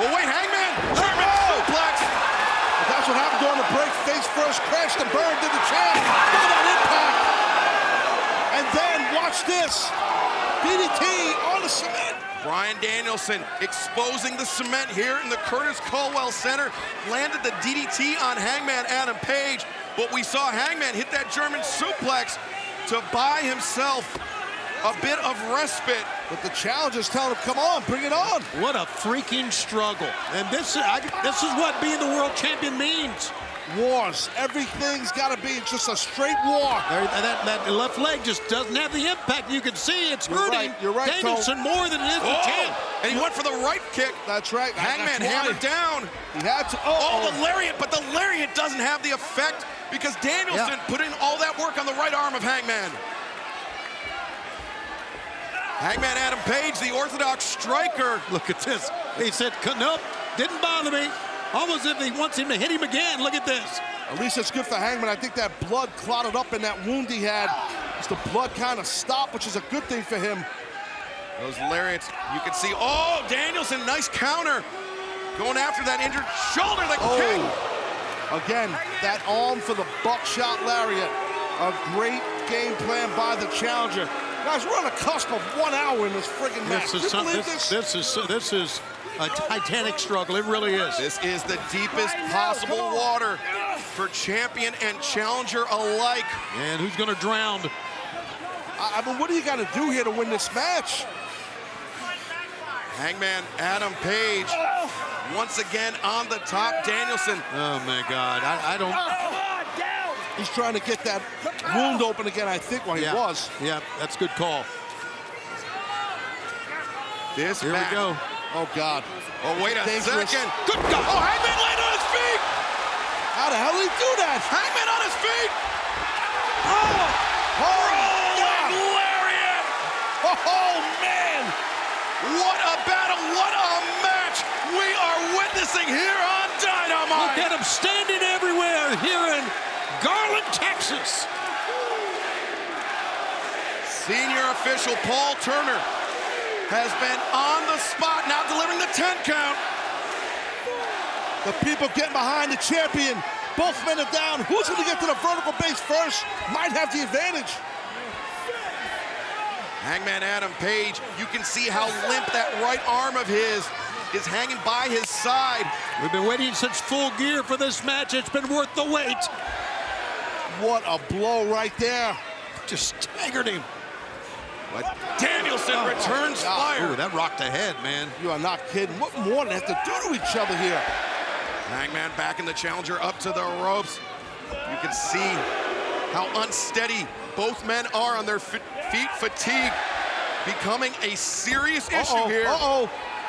Well, wait, Hangman! German suplex! But that's what happened during the break. Face first, crashed and burned to the champ. Look at that impact. And then, watch this. DDT on the cement. Bryan Danielson exposing the cement here in the Curtis Culwell Center. Landed the DDT on Hangman Adam Page, but we saw Hangman hit that German suplex to buy himself a bit of respite. But the challengers telling him, come on, bring it on. What a freaking struggle. And this is what being the world champion means. Wars. Everything's got to be just a straight war. That left leg just doesn't have the impact. You can see it's hurting You're right, Danielson more than it is the champ. And he went for the right kick. That's right. Hangman hammered down. He had to. Oh, the lariat, but the lariat doesn't have the effect because Danielson put in all that work on the right arm of Hangman. Hangman Adam Page, the orthodox striker. Look at this. He said, nope, didn't bother me. Almost as if he wants him to hit him again. Look at this. At least it's good for Hangman. I think that blood clotted up in that wound he had. As the blood kind of stopped, which is a good thing for him. Those lariats, you can see. Oh, Danielson, nice counter. Going after that injured shoulder, the kick. Again, that arm for the buckshot lariat. A great game plan by the challenger. Guys, we're on the cusp of 1 hour in this friggin' match. This is a titanic struggle. It really is. This is the deepest possible water for champion and challenger alike. And who's going to drown? I mean, what do you got to do here to win this match? Hangman Adam Page once again on the top. Danielson. Oh my God, I don't. He's trying to get that wound open again, I think, he was. Yeah, that's a good call. Here we go. Oh, God. Oh, wait a second. Good God. Oh, Hangman landed on his feet. How the hell did he do that? Hangman on his feet. Rolling lariat. Oh, man. What a battle. What a match we are witnessing here on Dynamite. Look at him standing everywhere here in Garland, Texas. Senior official Paul Turner has been on the spot, now delivering the 10 count. The people getting behind the champion. Both men are down. Who's going to get to the vertical base first? Might have the advantage. Hangman Adam Page, you can see how limp that right arm of his is hanging by his side. We've been waiting since Full Gear for this match. It's been worth the wait. What a blow right there. Just staggered him. But Danielson returns fire. Ooh, that rocked the head, man. You are not kidding. What more do they have to do to each other here? Hangman back in the challenger, up to the ropes. You can see how unsteady both men are on their feet. Fatigue becoming a serious issue here.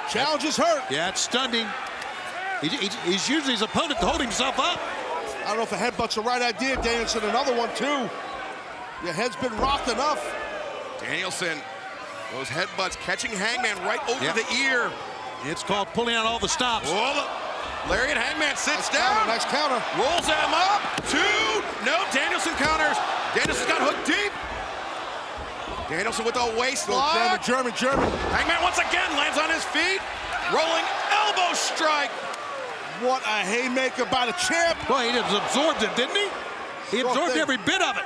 Challenger's hurt. Yeah, it stunned him. He's using his opponent to hold himself up. I don't know if a headbutt's the right idea, Danielson. Another one, too. Your head's been rocked enough. Danielson, those headbutts catching Hangman right over the ear. It's called pulling out all the stops. Lariat Hangman sits down. Nice counter. Rolls him up. 2. No, Danielson counters. Danielson's got hooked deep. Danielson with a waist lock. German. Hangman once again lands on his feet. Rolling elbow strike. What a haymaker by the champ. Boy, he just absorbed it, didn't he? He absorbed every bit of it.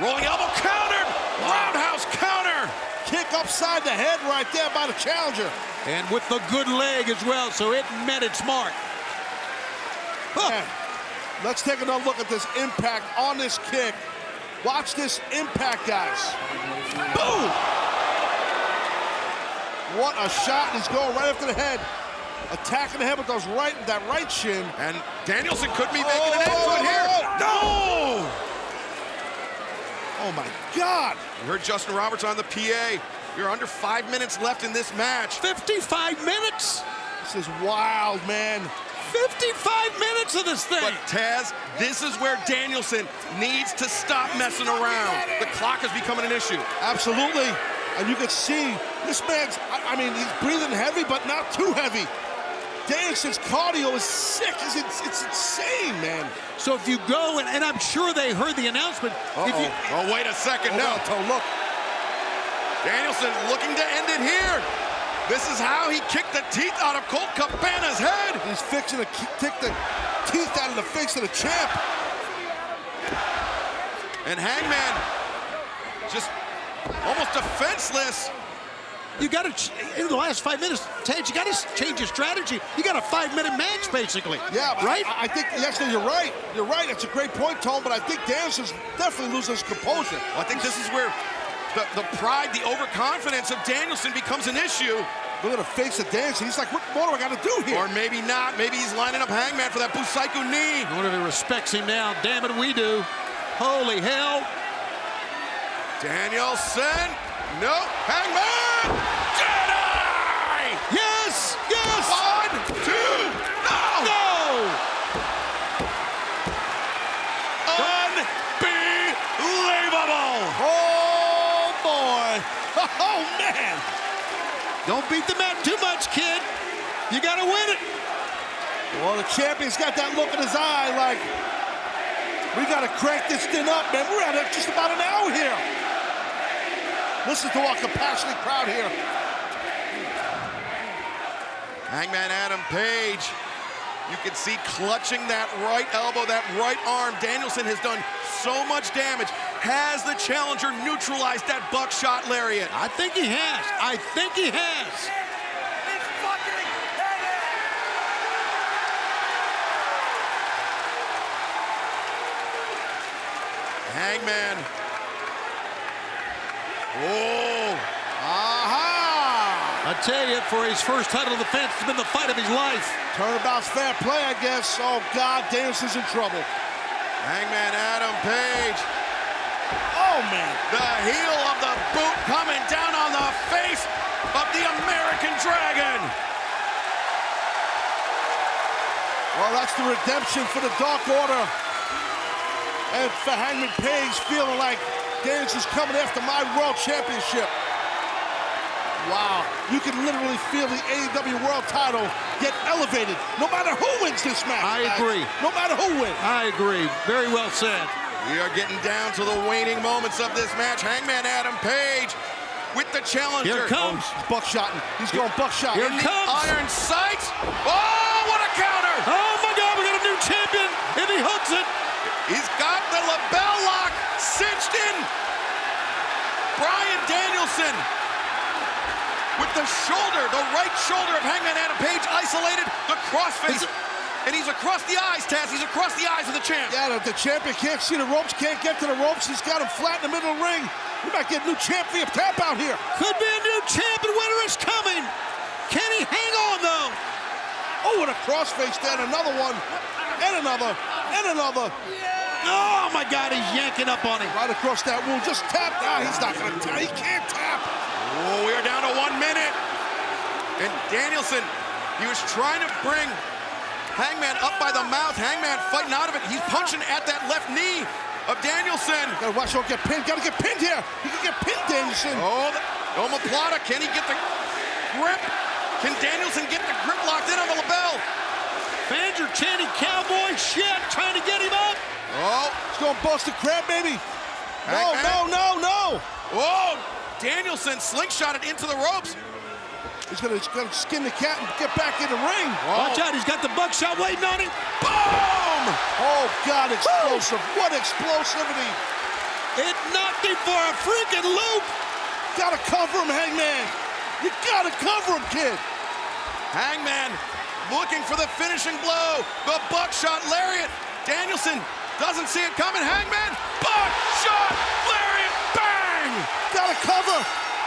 Rolling elbow countered. Roundhouse counter. Kick upside the head right there by the challenger. And with the good leg as well, so it met its mark. Man, let's take another look at this impact on this kick. Watch this impact, guys. Boom! What a shot. He's going right after the head. Attacking the head with that right shin. And Danielson could be making an end to it here. No! Oh, my God. You heard Justin Roberts on the PA. You're under 5 minutes left in this match. 55 minutes? This is wild, man. 55 minutes of this thing. But Taz, this is where Danielson needs to stop messing around. The clock is becoming an issue. Absolutely. And you can see this man's, I mean, he's breathing heavy, but not too heavy. Danielson's cardio is sick. It's insane, man. So if you go, and I'm sure they heard the announcement. Oh, wait a second. No. Look. Danielson looking to end it here. This is how he kicked the teeth out of Colt Cabana's head. He's fixing to kick the teeth out of the face of the champ. And Hangman just almost defenseless. You got to, in the last 5 minutes, Tage, you got to change your strategy. You got a 5-minute match, basically. Yeah, right? I think, actually, you're right. You're right. It's a great point, Tone, but I think Danielson's definitely losing his composure. Well, I think this is where the pride, the overconfidence of Danielson becomes an issue. Look at the face of Danielson. He's like, what more do I got to do here? Or maybe not. Maybe he's lining up Hangman for that Busaiku knee. I wonder if he respects him now. Damn it, we do. Holy hell. Danielson. No. Hangman. Deny. Yes. Yes. 1, 2. No. No. Unbelievable. Oh, boy. Oh, man. Don't beat the mat too much, kid. You got to win it. Well, the champion's got that look in his eye like, we got to crank this thing up, man. We're at just about an hour here. Listen to our compassionate crowd here. Hangman Adam Page, you can see clutching that right elbow, that right arm. Danielson has done so much damage. Has the challenger neutralized that buckshot lariat? I think he has. I think he has. It's fucking Hangman. Oh. Aha! I tell you, for his first title defense, it's been the fight of his life. Turnabout's fair play, I guess. Oh, God, Danielson's in trouble. Hangman Adam Page. Oh, man. The heel of the boot coming down on the face of the American Dragon. Well, that's the redemption for the Dark Order. And for Hangman Page feeling like Danielson's coming after my world championship. Wow, you can literally feel the AEW world title get elevated no matter who wins this match. I agree. No matter who wins. I agree. Very well said. We are getting down to the waning moments of this match. Hangman Adam Page with the challenger. Here it comes. He's buckshotting. He's going buckshot. Here it comes. Iron sights. Oh, what a counter. Oh, my God, we got a new champion if he hooks it. He's got the lapel lock cinched in. Bryan Danielson with the shoulder, the right shoulder of Hangman Adam Page isolated, the crossface. And he's across the eyes, Taz. He's across the eyes of the champ. Yeah, the champion can't see the ropes, can't get to the ropes. He's got him flat in the middle of the ring. We might get a new champ via tap out here. Could be a new champ, and winter is coming. Can he hang on, though? Oh, and a crossface then, another one, and another, and another. Oh, my God, he's yanking up on him. Right across that wound, just tap. Ah, he's not gonna tap, he can't tap. Oh, we are down to 1 minute. And Danielson, he was trying to bring Hangman up by the mouth. Hangman fighting out of it. He's punching at that left knee of Danielson. Gotta watch out, get pinned. Gotta get pinned here. He can get pinned, Danielson. Oh, the omoplata. Can he get the grip? Can Danielson get the grip locked in on the lapel? Fans are chanting cowboy shit, trying to get him up. Oh, He's going Boston Crab, baby. No, Hangman. no, no, no. Oh, Danielson slingshotted into the ropes. He's gonna skin the cat and get back in the ring. Watch out, he's got the buckshot waiting on him. Boom! Oh, God, explosive. What explosivity. It knocked him for a freaking loop. Gotta cover him, Hangman. You gotta cover him, kid. Hangman looking for the finishing blow. The buckshot lariat. Danielson doesn't see it coming. Hangman, buckshot lariat, bang! Gotta cover.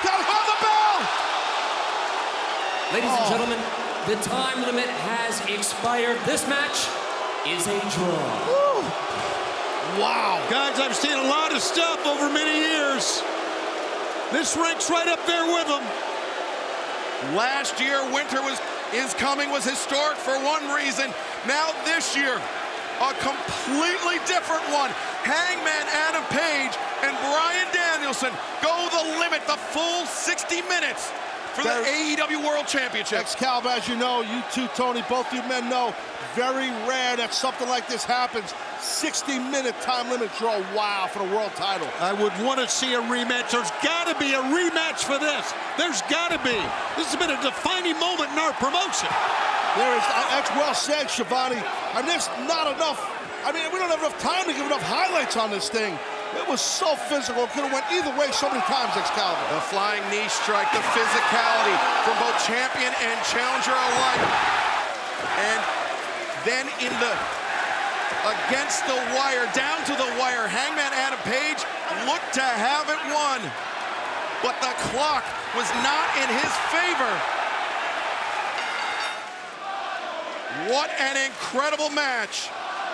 Gotta On the bell! Ladies and gentlemen, the time limit has expired. This match is a draw. Wow. Guys, I've seen a lot of stuff over many years. This ranks right up there with them. Last year, winter is coming was historic for one reason. Now this year, a completely different one. Hangman Adam Page and Bryan Danielson go the limit, the full 60 minutes for the AEW World Championship. Excalibur, as you know, you too, Tony, both you men know, very rare that something like this happens. 60-minute time limit draw, wow, for the world title. I would want to see a rematch. There's got to be a rematch for this. There's got to be. This has been a defining moment in our promotion. There is, that's well said, Shivani. I mean, there's not enough. I mean, we don't have enough time to give enough highlights on this thing. It was so physical. It could have went either way so many times, Excalibur. The flying knee strike, the physicality from both champion and challenger alike. And then in the against the wire, down to the wire, Hangman Adam Page looked to have it won. But the clock was not in his favor. What an incredible match.